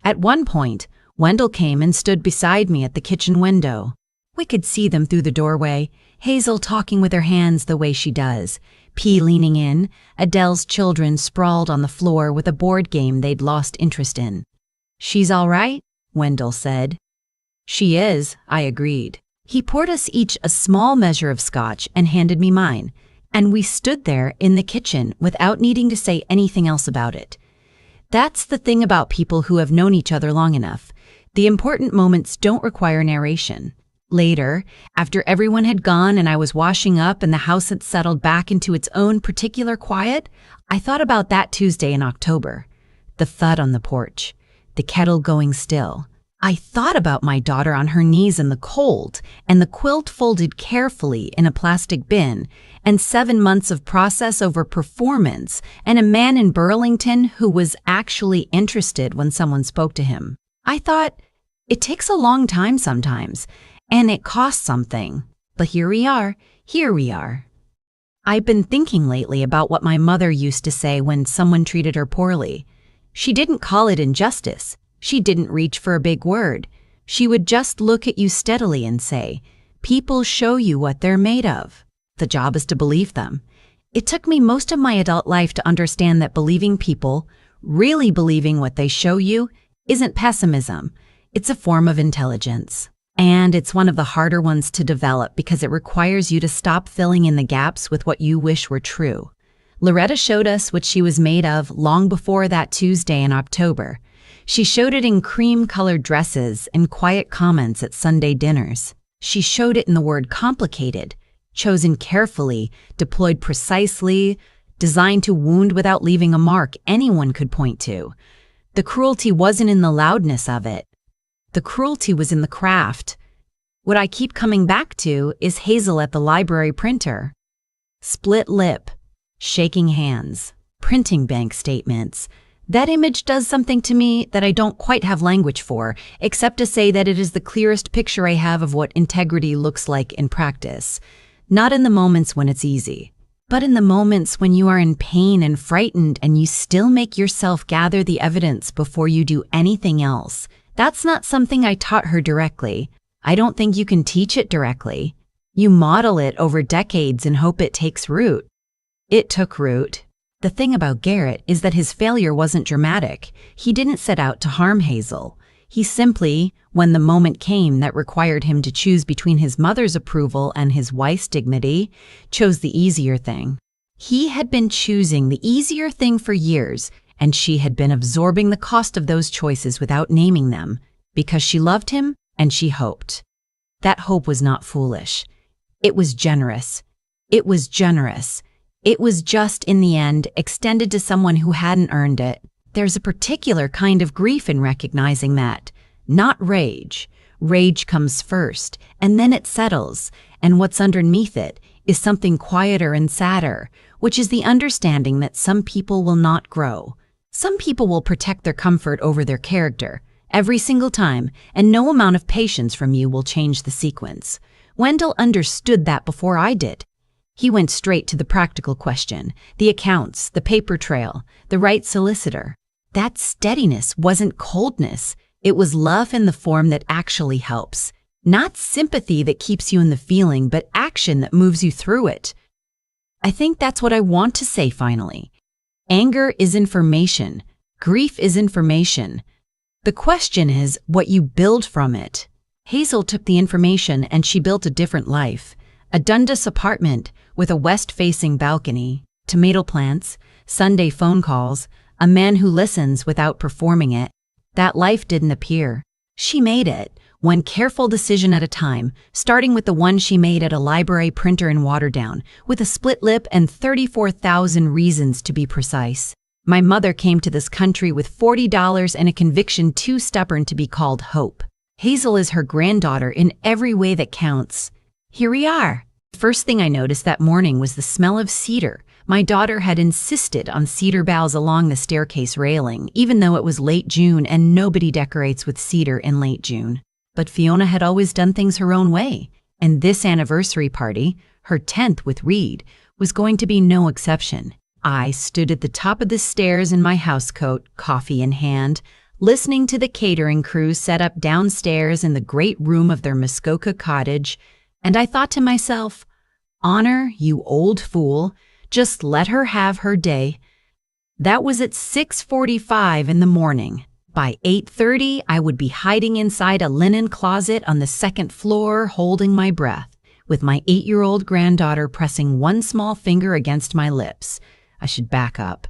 At one point, Wendell came and stood beside me at the kitchen window. We could see them through the doorway, Hazel talking with her hands the way she does, P leaning in, Adele's children sprawled on the floor with a board game they'd lost interest in. "She's all right?" Wendell said. "She is," I agreed. He poured us each a small measure of scotch and handed me mine, and we stood there in the kitchen without needing to say anything else about it. That's the thing about people who have known each other long enough. The important moments don't require narration. Later, after everyone had gone and I was washing up and the house had settled back into its own particular quiet, I thought about that Tuesday in October. The thud on the porch, the kettle going still. I thought about my daughter on her knees in the cold and the quilt folded carefully in a plastic bin and 7 months of process over performance and a man in Burlington who was actually interested when someone spoke to him. I thought, it takes a long time sometimes, and it costs something. But here we are. I've been thinking lately about what my mother used to say when someone treated her poorly. She didn't call it injustice. She didn't reach for a big word. She would just look at you steadily and say, "People show you what they're made of. The job is to believe them." It took me most of my adult life to understand that believing people, really believing what they show you, isn't pessimism. It's a form of intelligence. And it's one of the harder ones to develop because it requires you to stop filling in the gaps with what you wish were true. Loretta showed us what she was made of long before that Tuesday in October. She showed it in cream-colored dresses and quiet comments at Sunday dinners. She showed it in the word complicated, chosen carefully, deployed precisely, designed to wound without leaving a mark anyone could point to. The cruelty wasn't in the loudness of it. The cruelty was in the craft. What I keep coming back to is Hazel at the library printer. Split lip, shaking hands, printing bank statements. That image does something to me that I don't quite have language for, except to say that it is the clearest picture I have of what integrity looks like in practice. Not in the moments when it's easy, but in the moments when you are in pain and frightened and you still make yourself gather the evidence before you do anything else. That's not something I taught her directly. I don't think you can teach it directly. You model it over decades and hope it takes root. It took root. The thing about Garrett is that his failure wasn't dramatic. He didn't set out to harm Hazel. He simply, when the moment came that required him to choose between his mother's approval and his wife's dignity, chose the easier thing. He had been choosing the easier thing for years, and she had been absorbing the cost of those choices without naming them, because she loved him and she hoped. That hope was not foolish. It was generous. It was generous. It was just, in the end, extended to someone who hadn't earned it. There's a particular kind of grief in recognizing that. Not rage. Rage comes first, and then it settles, and what's underneath it is something quieter and sadder, which is the understanding that some people will not grow. Some people will protect their comfort over their character, every single time, and no amount of patience from you will change the sequence. Wendell understood that before I did. He went straight to the practical question, the accounts, the paper trail, the right solicitor. That steadiness wasn't coldness. It was love in the form that actually helps. Not sympathy that keeps you in the feeling, but action that moves you through it. I think that's what I want to say finally. Anger is information. Grief is information. The question is what you build from it. Hazel took the information and she built a different life. A Dundas apartment with a west-facing balcony, tomato plants, Sunday phone calls, a man who listens without performing it. That life didn't appear. She made it, one careful decision at a time, starting with the one she made at a library printer in Waterdown, with a split lip and 34,000 reasons to be precise. My mother came to this country with $40 and a conviction too stubborn to be called hope. Hazel is her granddaughter in every way that counts. Here we are. First thing I noticed that morning was the smell of cedar. My daughter had insisted on cedar boughs along the staircase railing, even though it was late June and nobody decorates with cedar in late June. But Fiona had always done things her own way, and this anniversary party, her 10th with Reed, was going to be no exception. I stood at the top of the stairs in my housecoat, coffee in hand, listening to the catering crew set up downstairs in the great room of their Muskoka cottage, and I thought to myself, "Honor, you old fool, just let her have her day." That was at 6:45 in the morning. By 8:30, I would be hiding inside a linen closet on the second floor, holding my breath, with my 8-year-old granddaughter pressing one small finger against my lips. I should back up.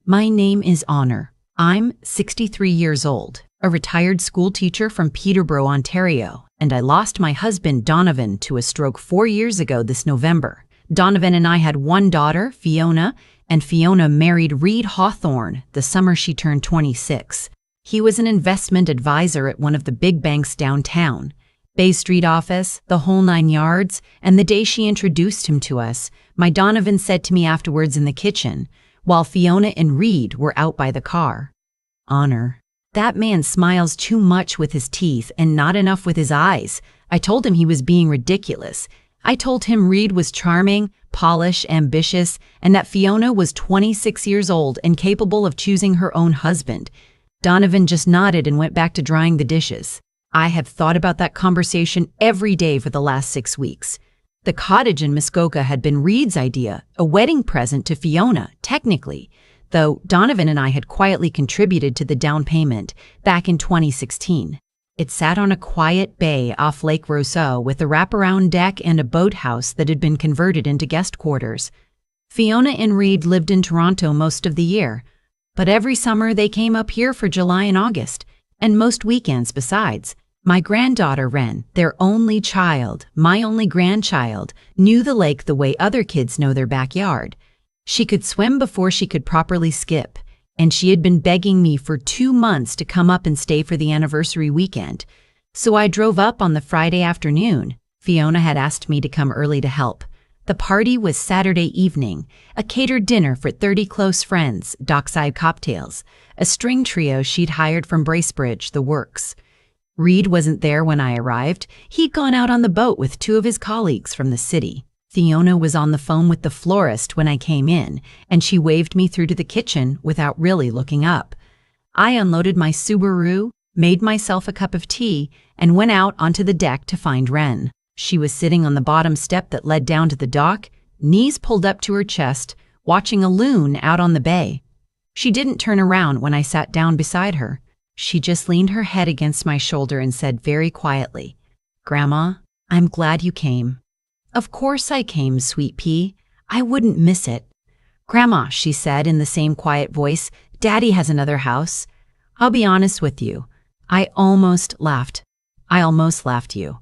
My name is Honor. I'm 63 years old, a retired schoolteacher from Peterborough, Ontario, and I lost my husband Donovan to a stroke 4 years ago this November. Donovan and I had one daughter, Fiona, and Fiona married Reed Hawthorne the summer she turned 26. He was an investment advisor at one of the big banks downtown. Bay Street office, the whole 9 yards, and the day she introduced him to us, my Donovan said to me afterwards in the kitchen, while Fiona and Reed were out by the car, "Honor, that man smiles too much with his teeth and not enough with his eyes." I told him he was being ridiculous. I told him Reed was charming, polished, ambitious, and that Fiona was 26 years old and capable of choosing her own husband. Donovan just nodded and went back to drying the dishes. I have thought about that conversation every day for the last 6 weeks. The cottage in Muskoka had been Reed's idea, a wedding present to Fiona, technically, though Donovan and I had quietly contributed to the down payment back in 2016. It sat on a quiet bay off Lake Rousseau with a wraparound deck and a boathouse that had been converted into guest quarters. Fiona and Reed lived in Toronto most of the year, but every summer they came up here for July and August, and most weekends besides. My granddaughter Wren, their only child, my only grandchild, knew the lake the way other kids know their backyard. She could swim before she could properly skip, and she had been begging me for 2 months to come up and stay for the anniversary weekend. So I drove up on the Friday afternoon. Fiona had asked me to come early to help. The party was Saturday evening, a catered dinner for 30 close friends, dockside cocktails, a string trio she'd hired from Bracebridge, the works. Reed wasn't there when I arrived. He'd gone out on the boat with 2 of his colleagues from the city. Fiona was on the phone with the florist when I came in, and she waved me through to the kitchen without really looking up. I unloaded my Subaru, made myself a cup of tea, and went out onto the deck to find Wren. She was sitting on the bottom step that led down to the dock, knees pulled up to her chest, watching a loon out on the bay. She didn't turn around when I sat down beside her. She just leaned her head against my shoulder and said very quietly, "Grandma, I'm glad you came." "Of course I came, sweet pea. I wouldn't miss it." "Grandma," she said in the same quiet voice, "Daddy has another house." I'll be honest with you. I almost laughed you.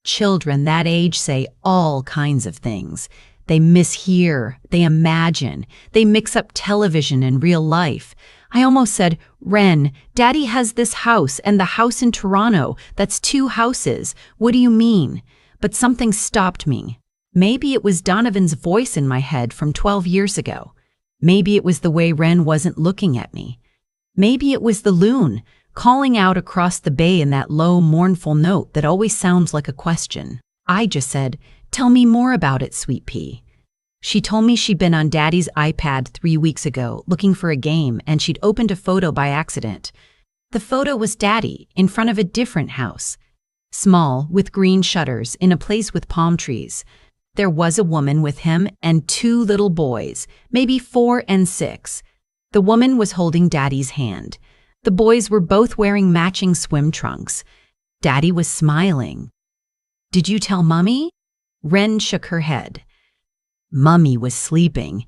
Children that age say all kinds of things. They mishear, they imagine, they mix up television and real life. I almost said, "Wren, Daddy has this house and the house in Toronto. That's 2 houses. What do you mean?" But something stopped me. Maybe it was Donovan's voice in my head from 12 years ago. Maybe it was the way Wren wasn't looking at me. Maybe it was the loon calling out across the bay in that low, mournful note that always sounds like a question. I just said, "Tell me more about it, sweet pea." She told me she'd been on Daddy's iPad 3 weeks ago looking for a game, and she'd opened a photo by accident. The photo was Daddy in front of a different house, small, with green shutters, in a place with palm trees. There was a woman with him and 2 little boys, maybe 4 and 6. The woman was holding Daddy's hand. The boys were both wearing matching swim trunks. Daddy was smiling. "Did you tell Mummy?" Wren shook her head. "Mummy was sleeping,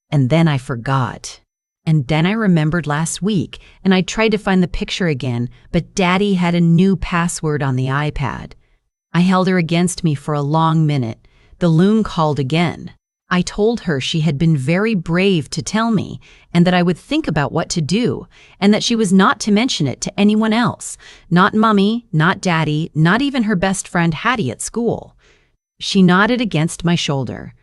and then I forgot. And then I remembered last week, and I tried to find the picture again, but Daddy had a new password on the iPad." I held her against me for a long minute. The loon called again. I told her she had been very brave to tell me, and that I would think about what to do, and that she was not to mention it to anyone else, not Mummy, not Daddy, not even her best friend Hattie at school. She nodded against my shoulder.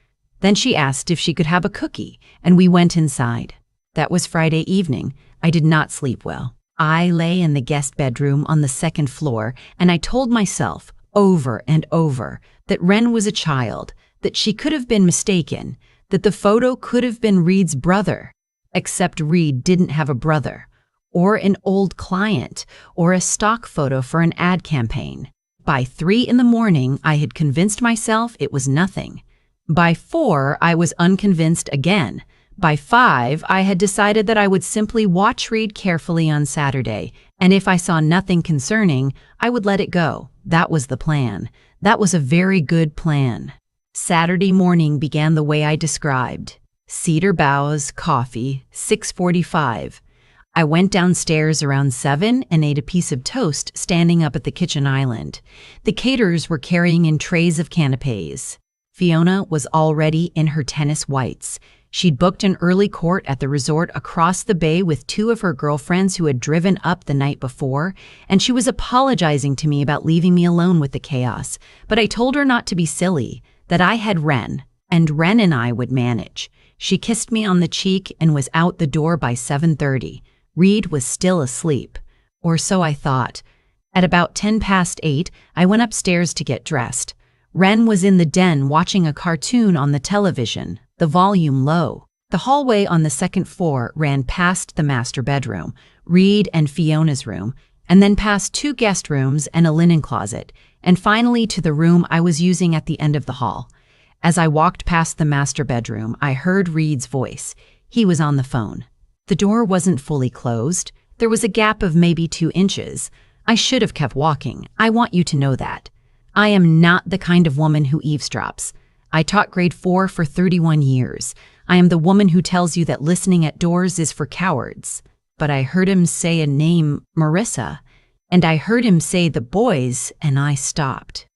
Then she asked if she could have a cookie, and we went inside. That was Friday evening. I did not sleep well. I lay in the guest bedroom on the 2nd floor, and I told myself over and over that Wren was a child, that she could have been mistaken, that the photo could have been Reed's brother, except Reed didn't have a brother, or an old client, or a stock photo for an ad campaign. By 3 in the morning, I had convinced myself it was nothing. By 4, I was unconvinced again. By 5, I had decided that I would simply watch Reed carefully on Saturday, and if I saw nothing concerning, I would let it go. That was the plan. That was a very good plan. Saturday morning began the way I described. Cedar boughs, coffee, 6:45. I went downstairs around 7 and ate a piece of toast standing up at the kitchen island. The caterers were carrying in trays of canapes. Fiona was already in her tennis whites. She'd booked an early court at the resort across the bay with 2 of her girlfriends who had driven up the night before, and she was apologizing to me about leaving me alone with the chaos. But I told her not to be silly, that I had Wren, and Wren and I would manage. She kissed me on the cheek and was out the door by 7:30. Reed was still asleep, or so I thought. At about 8:10, I went upstairs to get dressed. Wren was in the den watching a cartoon on the television, the volume low. The hallway on the 2nd floor ran past the master bedroom, Reed and Fiona's room, and then past 2 guest rooms and a linen closet, and finally to the room I was using at the end of the hall. As I walked past the master bedroom, I heard Reed's voice. He was on the phone. The door wasn't fully closed. There was a gap of maybe 2 inches. I should have kept walking. I want you to know that. I am not the kind of woman who eavesdrops. I taught grade 4 for 31 years. I am the woman who tells you that listening at doors is for cowards. But I heard him say a name, Marissa, and I heard him say the boys, and I stopped.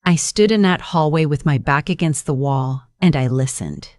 I stood in that hallway with my back against the wall, and I listened.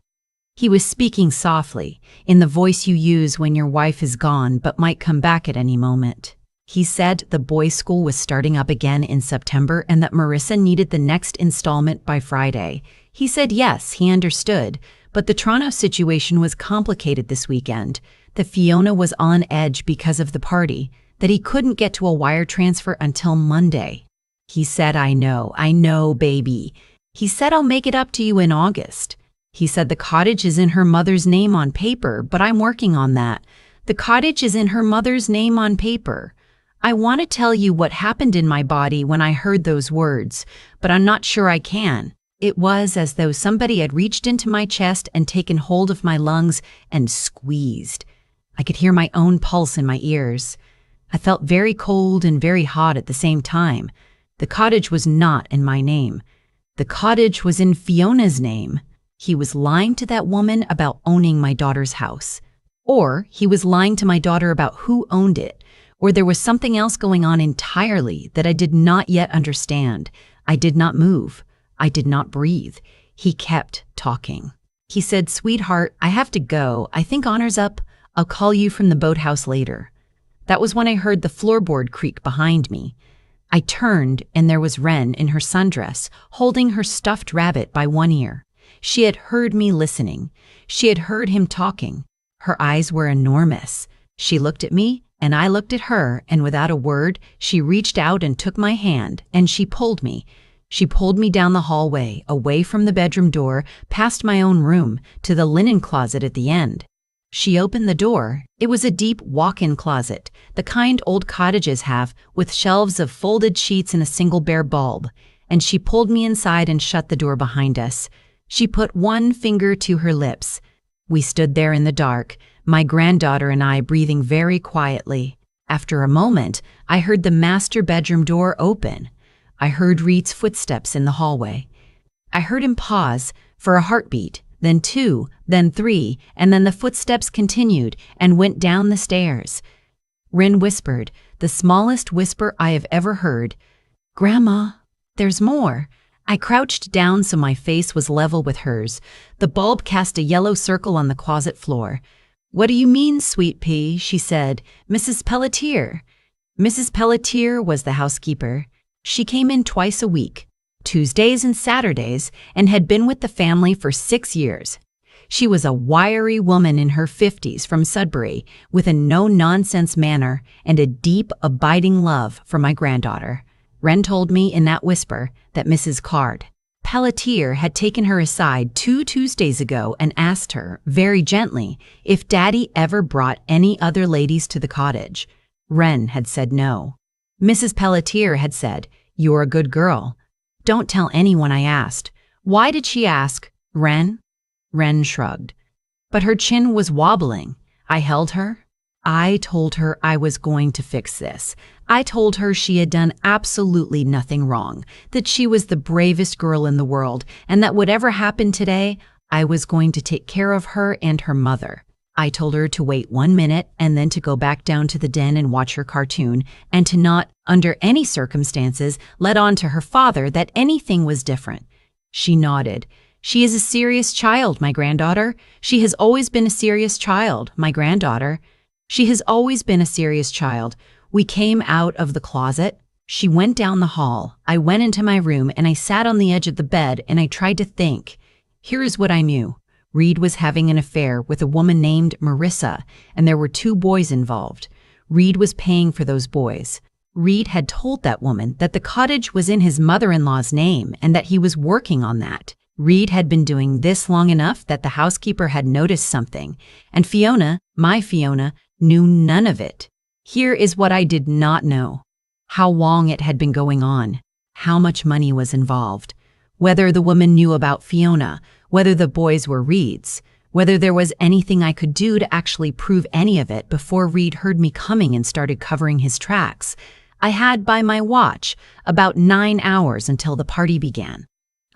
He was speaking softly, in the voice you use when your wife is gone but might come back at any moment. He said the boys' school was starting up again in September and that Marissa needed the next installment by Friday. He said yes, he understood, but the Toronto situation was complicated this weekend, that Fiona was on edge because of the party, that he couldn't get to a wire transfer until Monday. He said, I know, baby. He said, I'll make it up to you in August. He said the cottage is in her mother's name on paper, but I'm working on that. The cottage is in her mother's name on paper. I want to tell you what happened in my body when I heard those words, but I'm not sure I can. It was as though somebody had reached into my chest and taken hold of my lungs and squeezed. I could hear my own pulse in my ears. I felt very cold and very hot at the same time. The cottage was not in my name. The cottage was in Fiona's name. He was lying to that woman about owning my daughter's house. Or he was lying to my daughter about who owned it. Or there was something else going on entirely that I did not yet understand. I did not move. I did not breathe. He kept talking. He said, sweetheart, I have to go. I think honor's up. I'll call you from the boathouse later. That was when I heard the floorboard creak behind me. I turned, and there was Wren in her sundress, holding her stuffed rabbit by one ear. She had heard me listening. She had heard him talking. Her eyes were enormous. She looked at me, and I looked at her, and without a word, she reached out and took my hand, and she pulled me. She pulled me down the hallway, away from the bedroom door, past my own room, to the linen closet at the end. She opened the door. It was a deep walk-in closet, the kind old cottages have, with shelves of folded sheets and a single bare bulb, and she pulled me inside and shut the door behind us. She put one finger to her lips. We stood there in the dark, my granddaughter and I breathing very quietly. After a moment, I heard the master bedroom door open. I heard Reed's footsteps in the hallway. I heard him pause for a heartbeat, then two, then three, and then the footsteps continued and went down the stairs. Wren whispered, the smallest whisper I have ever heard, Grandma, there's more. I crouched down so my face was level with hers. The bulb cast a yellow circle on the closet floor. What do you mean, sweet pea? She said. Mrs. Pelletier. Mrs. Pelletier was the housekeeper. She came in twice a week, Tuesdays and Saturdays, and had been with the family for 6 years. She was a wiry woman in her 50s from Sudbury, with a no-nonsense manner and a deep, abiding love for my granddaughter. Wren told me in that whisper that Mrs. Pelletier had taken her aside 2 Tuesdays ago and asked her, very gently, if Daddy ever brought any other ladies to the cottage. Wren had said no. Mrs. Pelletier had said, you're a good girl. Don't tell anyone I asked. Why did she ask, Wren? Wren shrugged. But her chin was wobbling. I held her. I told her I was going to fix this. I told her she had done absolutely nothing wrong, that she was the bravest girl in the world, and that whatever happened today, I was going to take care of her and her mother. I told her to wait 1 minute and then to go back down to the den and watch her cartoon, and to not, under any circumstances, let on to her father that anything was different. She nodded. She is a serious child, my granddaughter. She has always been a serious child, my granddaughter. She has always been a serious child. We came out of the closet. She went down the hall. I went into my room and I sat on the edge of the bed and I tried to think. Here is what I knew. Reed was having an affair with a woman named Marissa, and there were 2 boys involved. Reed was paying for those boys. Reed had told that woman that the cottage was in his mother-in-law's name and that he was working on that. Reed had been doing this long enough that the housekeeper had noticed something, and Fiona, my Fiona, knew none of it. Here is what I did not know. How long it had been going on. How much money was involved. Whether the woman knew about Fiona, whether the boys were Reed's, whether there was anything I could do to actually prove any of it before Reed heard me coming and started covering his tracks. I had, by my watch, about 9 hours until the party began.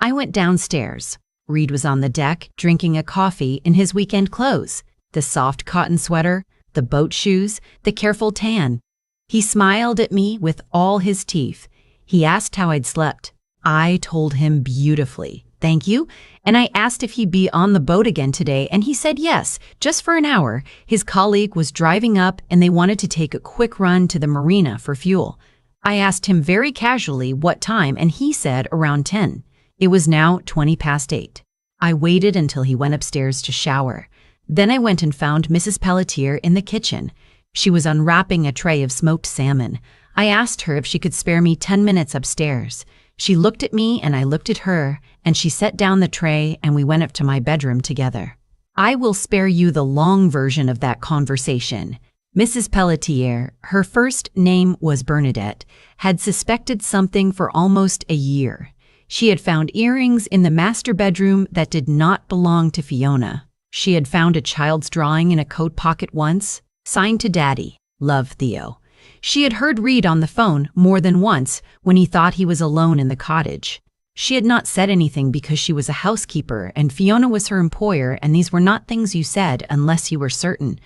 I went downstairs. Reed was on the deck, drinking a coffee in his weekend clothes, the soft cotton sweater, the boat shoes, the careful tan. He smiled at me with all his teeth. He asked how I'd slept. I told him beautifully, thank you, and I asked if he'd be on the boat again today, and he said yes, just for an hour. His colleague was driving up, and they wanted to take a quick run to the marina for fuel. I asked him very casually what time, and he said around 10. It was now 20 past 8. I waited until he went upstairs to shower. Then I went and found Mrs. Pelletier in the kitchen. She was unwrapping a tray of smoked salmon. I asked her if she could spare me 10 minutes upstairs. She looked at me and I looked at her, and she set down the tray and we went up to my bedroom together. I will spare you the long version of that conversation. Mrs. Pelletier, her first name was Bernadette, had suspected something for almost a year. She had found earrings in the master bedroom that did not belong to Fiona. She had found a child's drawing in a coat pocket once, signed to Daddy, love Theo. She had heard Reed on the phone more than once when he thought he was alone in the cottage. She had not said anything because she was a housekeeper and Fiona was her employer, and these were not things you said unless you were certain.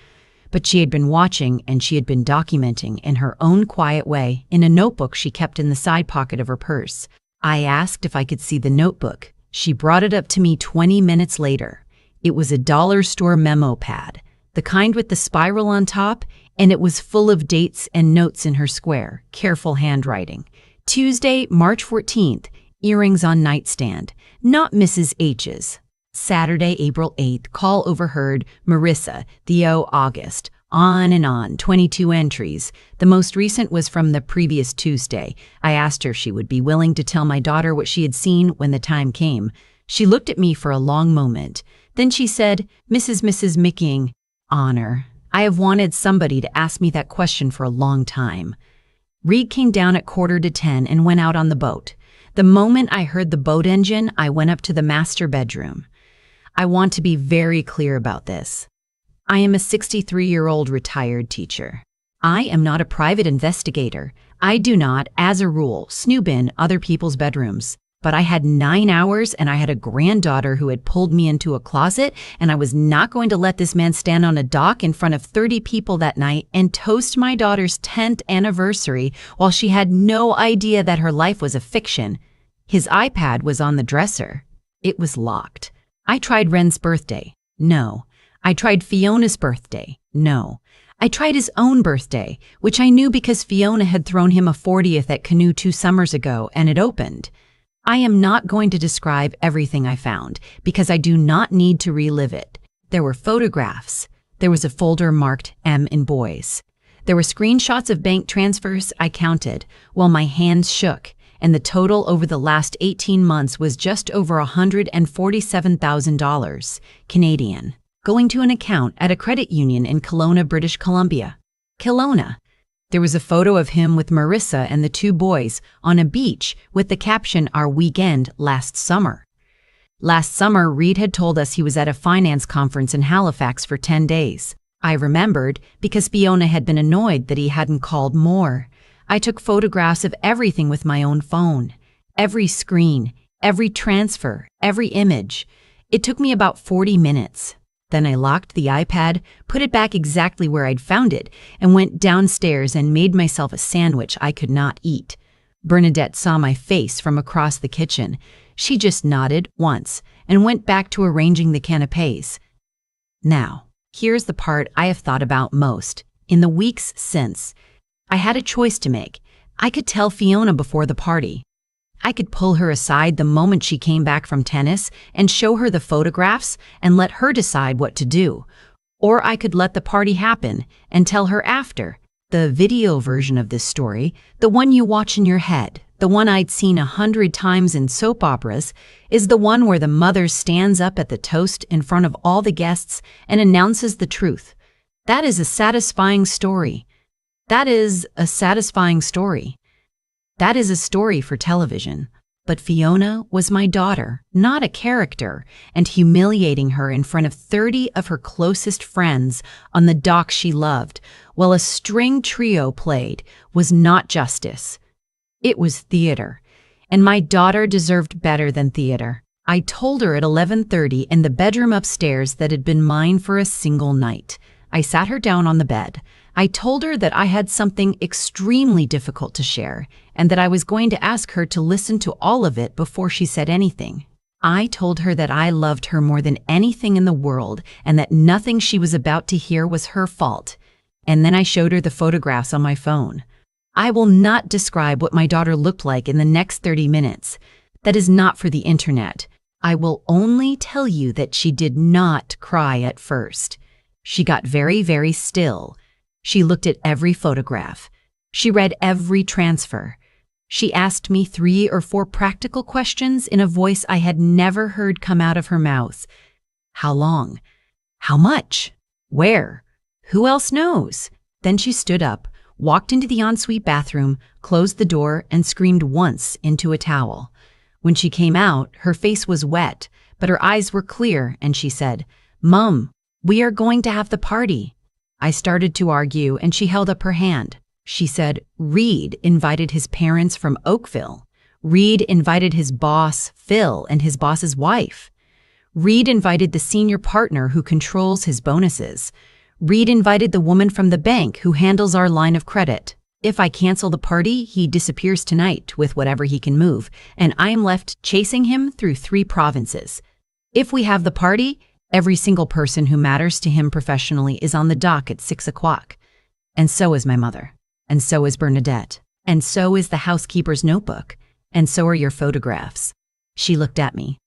But she had been watching and she had been documenting in her own quiet way in a notebook she kept in the side pocket of her purse. I asked if I could see the notebook. She brought it up to me 20 minutes later. It was a dollar store memo pad, the kind with the spiral on top, and it was full of dates and notes in her square, careful handwriting. Tuesday, March 14th, earrings on nightstand, not Mrs. H's. Saturday, April 8th, call overheard, Marissa, Theo, August. On and on, 22 entries. The most recent was from the previous Tuesday. I asked her if she would be willing to tell my daughter what she had seen when the time came. She looked at me for a long moment. Then she said, Mrs. Micking, honor. I have wanted somebody to ask me that question for a long time. Reed came down at 9:45 and went out on the boat. The moment I heard the boat engine, I went up to the master bedroom. I want to be very clear about this. I am a 63-year-old retired teacher. I am not a private investigator. I do not, as a rule, snoop in other people's bedrooms. But I had 9 hours and I had a granddaughter who had pulled me into a closet, and I was not going to let this man stand on a dock in front of 30 people that night and toast my daughter's 10th anniversary while she had no idea that her life was a fiction. His iPad was on the dresser. It was locked. I tried Ren's birthday. No. I tried Fiona's birthday. No. I tried his own birthday, which I knew because Fiona had thrown him a 40th at Canoe 2 summers ago, and it opened. I am not going to describe everything I found because I do not need to relive it. There were photographs. There was a folder marked M in boys. There were screenshots of bank transfers I counted while my hands shook, and the total over the last 18 months was just over $147,000 Canadian, going to an account at a credit union in Kelowna, British Columbia. Kelowna. There was a photo of him with Marissa and the 2 boys on a beach with the caption, "Our weekend last summer." Last summer, Reed had told us he was at a finance conference in Halifax for 10 days. I remembered because Fiona had been annoyed that he hadn't called more. I took photographs of everything with my own phone. Every screen, every transfer, every image. It took me about 40 minutes. Then I locked the iPad, put it back exactly where I'd found it, and went downstairs and made myself a sandwich I could not eat. Bernadette saw my face from across the kitchen. She just nodded once and went back to arranging the canapes. Now, here's the part I have thought about most. In the weeks since, I had a choice to make. I could tell Fiona before the party. I could pull her aside the moment she came back from tennis and show her the photographs and let her decide what to do. Or I could let the party happen and tell her after. The video version of this story, the one you watch in your head, the one I'd seen 100 times in soap operas, is the one where the mother stands up at the toast in front of all the guests and announces the truth. That is a satisfying story. That is a satisfying story. That is a story for television. But Fiona was my daughter, not a character, and humiliating her in front of 30 of her closest friends on the dock she loved, while a string trio played, was not justice. It was theater, and my daughter deserved better than theater. I told her at 11:30 in the bedroom upstairs that had been mine for a single night. I sat her down on the bed. I told her that I had something extremely difficult to share and that I was going to ask her to listen to all of it before she said anything. I told her that I loved her more than anything in the world and that nothing she was about to hear was her fault. And then I showed her the photographs on my phone. I will not describe what my daughter looked like in the next 30 minutes. That is not for the internet. I will only tell you that she did not cry at first. She got very, very still. She looked at every photograph. She read every transfer. She asked me 3 or 4 practical questions in a voice I had never heard come out of her mouth. How long? How much? Where? Who else knows? Then she stood up, walked into the ensuite bathroom, closed the door, and screamed once into a towel. When she came out, her face was wet, but her eyes were clear, and she said, "Mom, we are going to have the party." I started to argue, and she held up her hand. She said, "Reed invited his parents from Oakville. Reed invited his boss, Phil, and his boss's wife. Reed invited the senior partner who controls his bonuses. Reed invited the woman from the bank who handles our line of credit. If I cancel the party, he disappears tonight with whatever he can move, and I am left chasing him through 3 provinces. If we have the party, every single person who matters to him professionally is on the dock at 6 o'clock. And so is my mother. And so is Bernadette. And so is the housekeeper's notebook. And so are your photographs." She looked at me.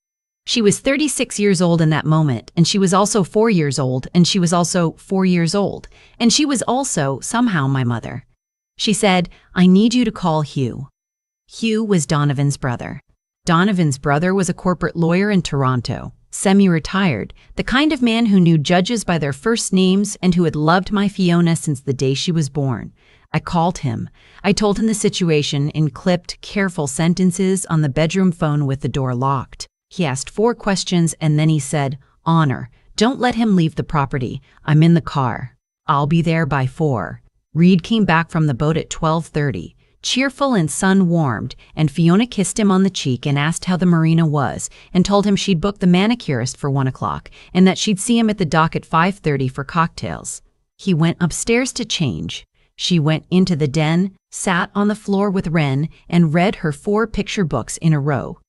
She was 36 years old in that moment, and she was also 4 years old, and she was also 4 years old, and she was also somehow my mother. She said, "I need you to call Hugh." Hugh was Donovan's brother. Donovan's brother was a corporate lawyer in Toronto, semi-retired, the kind of man who knew judges by their first names and who had loved my Fiona since the day she was born. I called him. I told him the situation in clipped, careful sentences on the bedroom phone with the door locked. He asked 4 questions and then he said, "Honor, don't let him leave the property. I'm in the car. I'll be there by 4. Reed came back from the boat at 12:30, cheerful and sun-warmed, and Fiona kissed him on the cheek and asked how the marina was and told him she'd booked the manicurist for 1 o'clock and that she'd see him at the dock at 5:30 for cocktails. He went upstairs to change. She went into the den, sat on the floor with Wren, and read her 4 picture books in a row.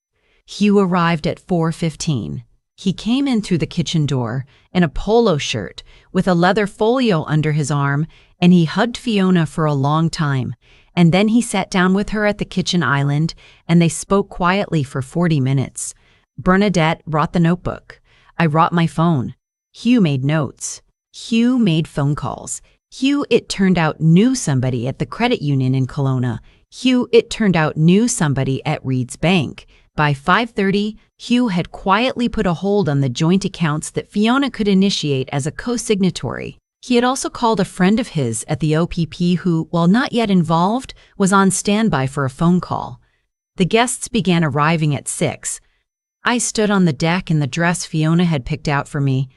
Hugh arrived at 4:15. He came in through the kitchen door in a polo shirt with a leather folio under his arm, and he hugged Fiona for a long time. And then he sat down with her at the kitchen island, and they spoke quietly for 40 minutes. Bernadette brought the notebook. I brought my phone. Hugh made notes. Hugh made phone calls. Hugh, it turned out, knew somebody at the credit union in Kelowna. Hugh, it turned out, knew somebody at Reed's bank. By 5:30, Hugh had quietly put a hold on the joint accounts that Fiona could initiate as a co-signatory. He had also called a friend of his at the OPP who, while not yet involved, was on standby for a phone call. The guests began arriving at 6. I stood on the deck in the dress Fiona had picked out for me,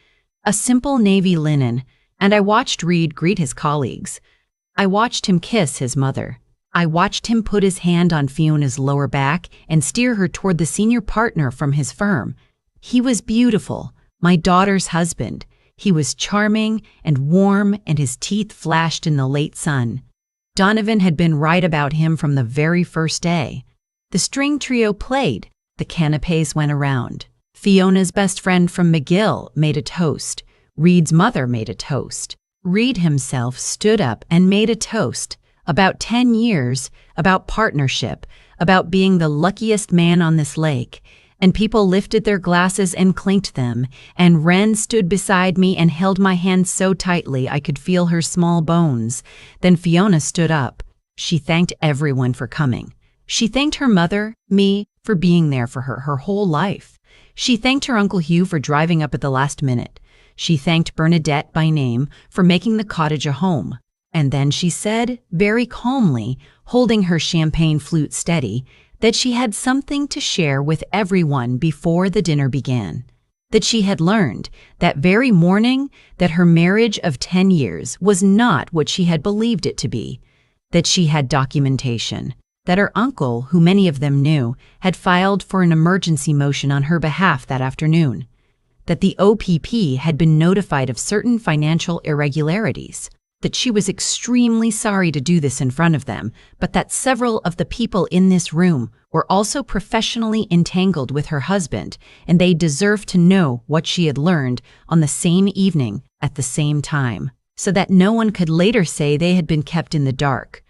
a simple navy linen, and I watched Reed greet his colleagues. I watched him kiss his mother. I watched him put his hand on Fiona's lower back and steer her toward the senior partner from his firm. He was beautiful, my daughter's husband. He was charming and warm, and his teeth flashed in the late sun. Donovan had been right about him from the very first day. The string trio played. The canapés went around. Fiona's best friend from McGill made a toast. Reed's mother made a toast. Reed himself stood up and made a toast. About 10 years, about partnership, about being the luckiest man on this lake. And people lifted their glasses and clinked them, and Wren stood beside me and held my hand so tightly I could feel her small bones. Then Fiona stood up. She thanked everyone for coming. She thanked her mother, me, for being there for her whole life. She thanked her Uncle Hugh for driving up at the last minute. She thanked Bernadette by name for making the cottage a home. And then she said, very calmly, holding her champagne flute steady, that she had something to share with everyone before the dinner began. That she had learned that very morning that her marriage of 10 years was not what she had believed it to be. That she had documentation. That her uncle, who many of them knew, had filed for an emergency motion on her behalf that afternoon. That the OPP had been notified of certain financial irregularities. that she was extremely sorry to do this in front of them, but that several of the people in this room were also professionally entangled with her husband, and they deserved to know what she had learned on the same evening at the same time, so that no one could later say they had been kept in the dark.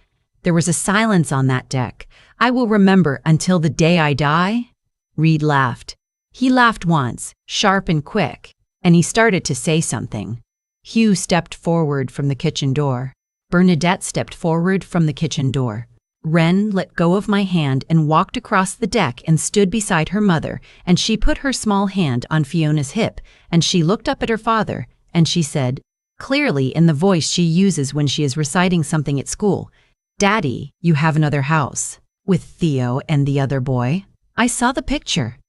There was a silence on that deck. I will remember until the day I die. Reed laughed. He laughed once, sharp and quick, and he started to say something. Hugh stepped forward from the kitchen door. Bernadette stepped forward from the kitchen door. Wren let go of my hand and walked across the deck and stood beside her mother, and she put her small hand on Fiona's hip, and she looked up at her father, and she said, clearly in the voice she uses when she is reciting something at school, "Daddy, you have another house, with Theo and the other boy." I saw the picture.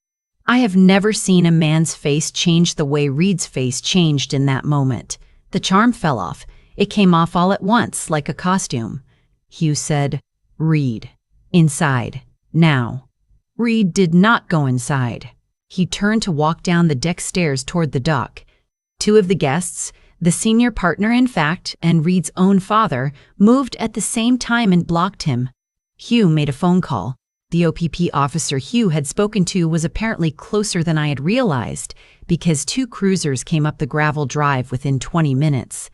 I have never seen a man's face change the way Reed's face changed in that moment. The charm fell off. It came off all at once, like a costume. Hugh said, "Reed, inside, now." Reed did not go inside. He turned to walk down the deck stairs toward the dock. Two of the guests, the senior partner in fact, and Reed's own father, moved at the same time and blocked him. Hugh made a phone call. The OPP officer Hugh had spoken to was apparently closer than I had realized, because two cruisers came up the gravel drive within 20 minutes.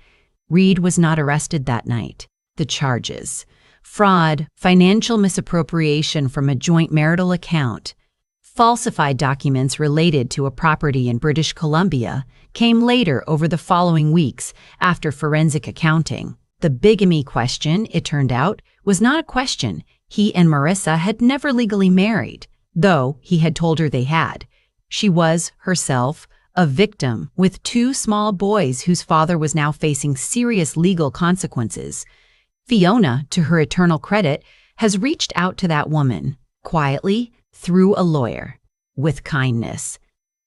Reed was not arrested that night. The charges: fraud, financial misappropriation from a joint marital account, falsified documents related to a property in British Columbia, came later over the following weeks after forensic accounting. The bigamy question, it turned out, was not a question. He and Marissa had never legally married, though he had told her they had. She was, herself, a victim with two small boys whose father was now facing serious legal consequences. Fiona, to her eternal credit, has reached out to that woman, quietly, through a lawyer, with kindness.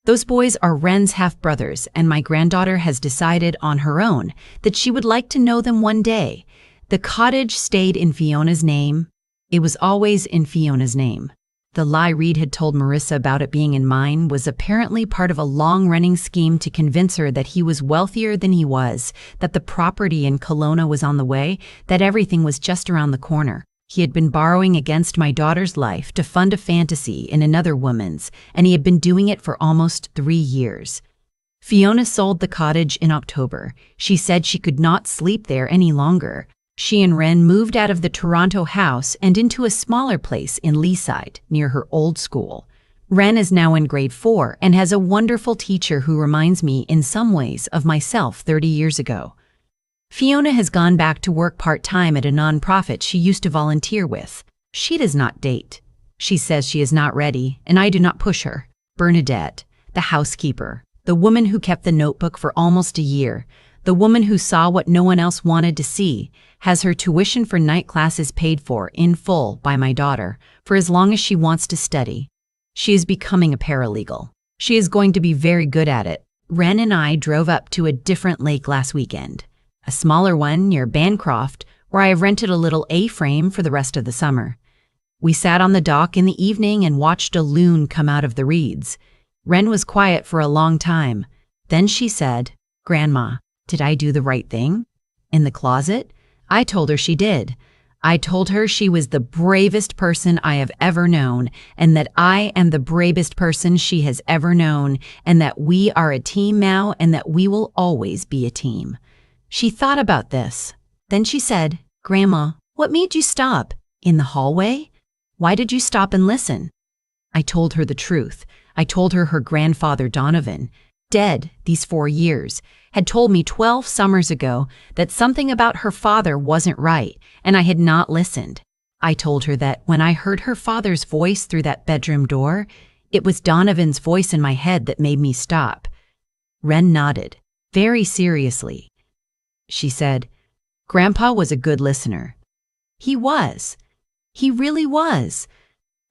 Those boys are Wren's half-brothers, and my granddaughter has decided on her own that she would like to know them one day. The cottage stayed in Fiona's name. It was always in Fiona's name. The lie Reed had told Marissa about it being in mine was apparently part of a long-running scheme to convince her that he was wealthier than he was, that the property in Kelowna was on the way, that everything was just around the corner. He had been borrowing against my daughter's life to fund a fantasy in another woman's, and he had been doing it for almost 3 years. Fiona sold the cottage in October. She said she could not sleep there any longer. She and Wren moved out of the Toronto house and into a smaller place in Leaside, near her old school. Wren is now in grade 4 and has a wonderful teacher who reminds me in some ways of myself 30 years ago. Fiona has gone back to work part-time at a nonprofit she used to volunteer with. She does not date. She says she is not ready, and I do not push her. Bernadette, the housekeeper, the woman who kept the notebook for almost a year, the woman who saw what no one else wanted to see, has her tuition for night classes paid for in full by my daughter for as long as she wants to study. She is becoming a paralegal. She is going to be very good at it. Wren and I drove up to a different lake last weekend, a smaller one near Bancroft, where I have rented a little A-frame for the rest of the summer. We sat on the dock in the evening and watched a loon come out of the reeds. Wren was quiet for a long time. Then she said, "Grandma, did I do the right thing? In the closet?" I told her she did. I told her she was the bravest person I have ever known, and that I am the bravest person she has ever known, and that we are a team now, and that we will always be a team. She thought about this. Then she said, "Grandma, what made you stop? In the hallway? Why did you stop and listen?" I told her the truth. I told her her grandfather Donovan, dead these 4 years, had told me 12 summers ago that something about her father wasn't right, and I had not listened. I told her that when I heard her father's voice through that bedroom door, it was Donovan's voice in my head that made me stop. Wren nodded, very seriously. She said, "Grandpa was a good listener." He was. He really was.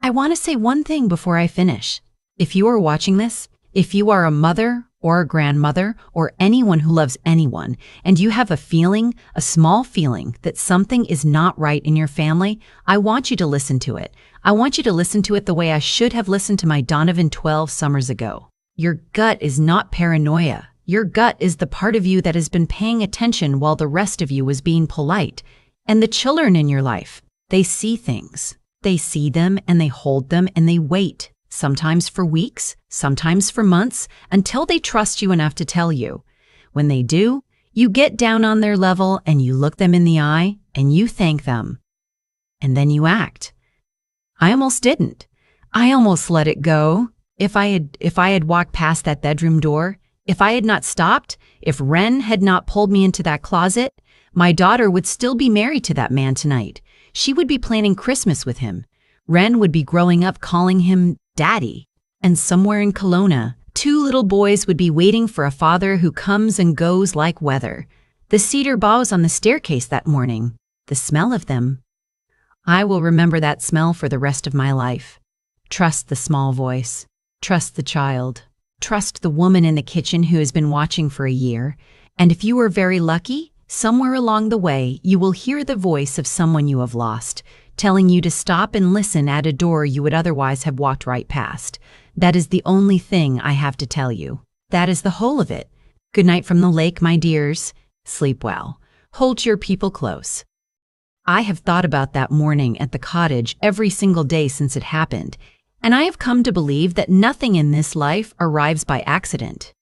I want to say one thing before I finish. If you are watching this, if you are a mother or a grandmother or anyone who loves anyone, and you have a feeling, a small feeling, that something is not right in your family, I want you to listen to it. I want you to listen to it the way I should have listened to my Donovan 12 summers ago. Your gut is not paranoia. Your gut is the part of you that has been paying attention while the rest of you was being polite. And the children in your life, they see things. They see them and they hold them and they wait, sometimes for weeks, sometimes for months, until they trust you enough to tell you. When they do, you get down on their level and you look them in the eye and you thank them. And then you act. I almost didn't. I almost let it go. If I had walked past that bedroom door, if I had not stopped, if Ren had not pulled me into that closet, my daughter would still be married to that man tonight. She would be planning Christmas with him. Ren would be growing up calling him Daddy. And somewhere in Kelowna, 2 little boys would be waiting for a father who comes and goes like weather. The cedar boughs on the staircase that morning, the smell of them. I will remember that smell for the rest of my life. Trust the small voice. Trust the child. Trust the woman in the kitchen who has been watching for a year. And if you are very lucky, somewhere along the way, you will hear the voice of someone you have lost, telling you to stop and listen at a door you would otherwise have walked right past. That is the only thing I have to tell you. That is the whole of it. Good night from the lake, my dears. Sleep well. Hold your people close. I have thought about that morning at the cottage every single day since it happened, and I have come to believe that nothing in this life arrives by accident.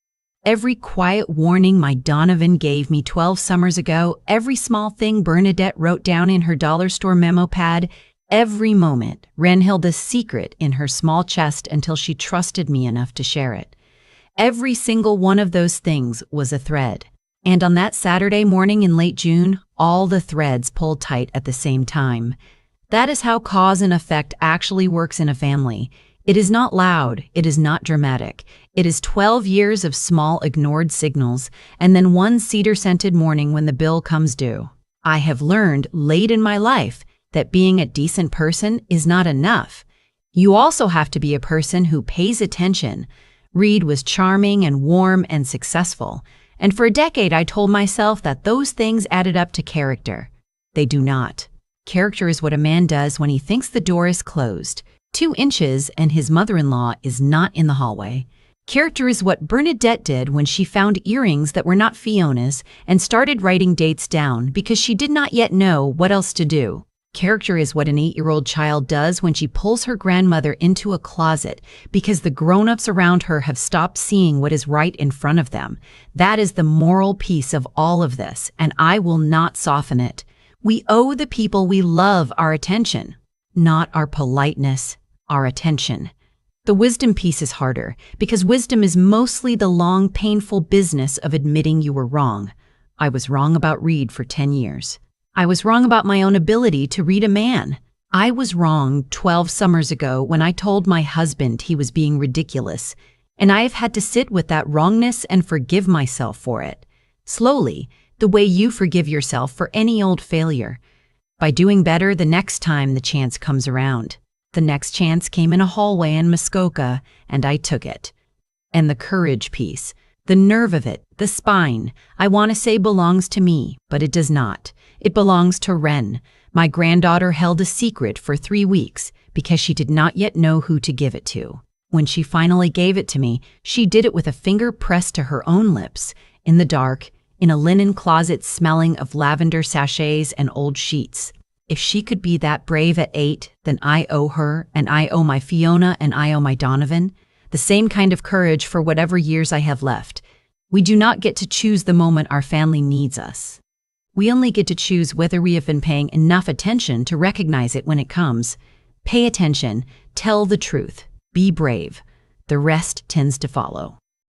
Every quiet warning my Donovan gave me 12 summers ago, every small thing Bernadette wrote down in her dollar store memo pad, every moment Ren held a secret in her small chest until she trusted me enough to share it. Every single one of those things was a thread. And on that Saturday morning in late June, all the threads pulled tight at the same time. That is how cause and effect actually works in a family. It is not loud, it is not dramatic. It is 12 years of small ignored signals, and then one cedar-scented morning when the bill comes due. I have learned late in my life that being a decent person is not enough. You also have to be a person who pays attention. Reed was charming and warm and successful. And for a decade, I told myself that those things added up to character. They do not. Character is what a man does when he thinks the door is closed, 2 inches, and his mother-in-law is not in the hallway. Character is what Bernadette did when she found earrings that were not Fiona's and started writing dates down because she did not yet know what else to do. Character is what an 8-year-old child does when she pulls her grandmother into a closet because the grown-ups around her have stopped seeing what is right in front of them. That is the moral piece of all of this, and I will not soften it. We owe the people we love our attention, not our politeness, our attention. The wisdom piece is harder because wisdom is mostly the long, painful business of admitting you were wrong. I was wrong about Reed for 10 years. I was wrong about my own ability to read a man. I was wrong 12 summers ago when I told my husband he was being ridiculous, and I have had to sit with that wrongness and forgive myself for it. Slowly, the way you forgive yourself for any old failure. By doing better the next time the chance comes around. The next chance came in a hallway in Muskoka, and I took it. And the courage piece, the nerve of it, the spine, I want to say belongs to me, but it does not. It belongs to Ren. My granddaughter held a secret for 3 weeks because she did not yet know who to give it to. When she finally gave it to me, she did it with a finger pressed to her own lips, in the dark, in a linen closet smelling of lavender sachets and old sheets. If she could be that brave at 8, then I owe her, and I owe my Fiona, and I owe my Donovan, the same kind of courage for whatever years I have left. We do not get to choose the moment our family needs us. We only get to choose whether we have been paying enough attention to recognize it when it comes. Pay attention, tell the truth, be brave. The rest tends to follow.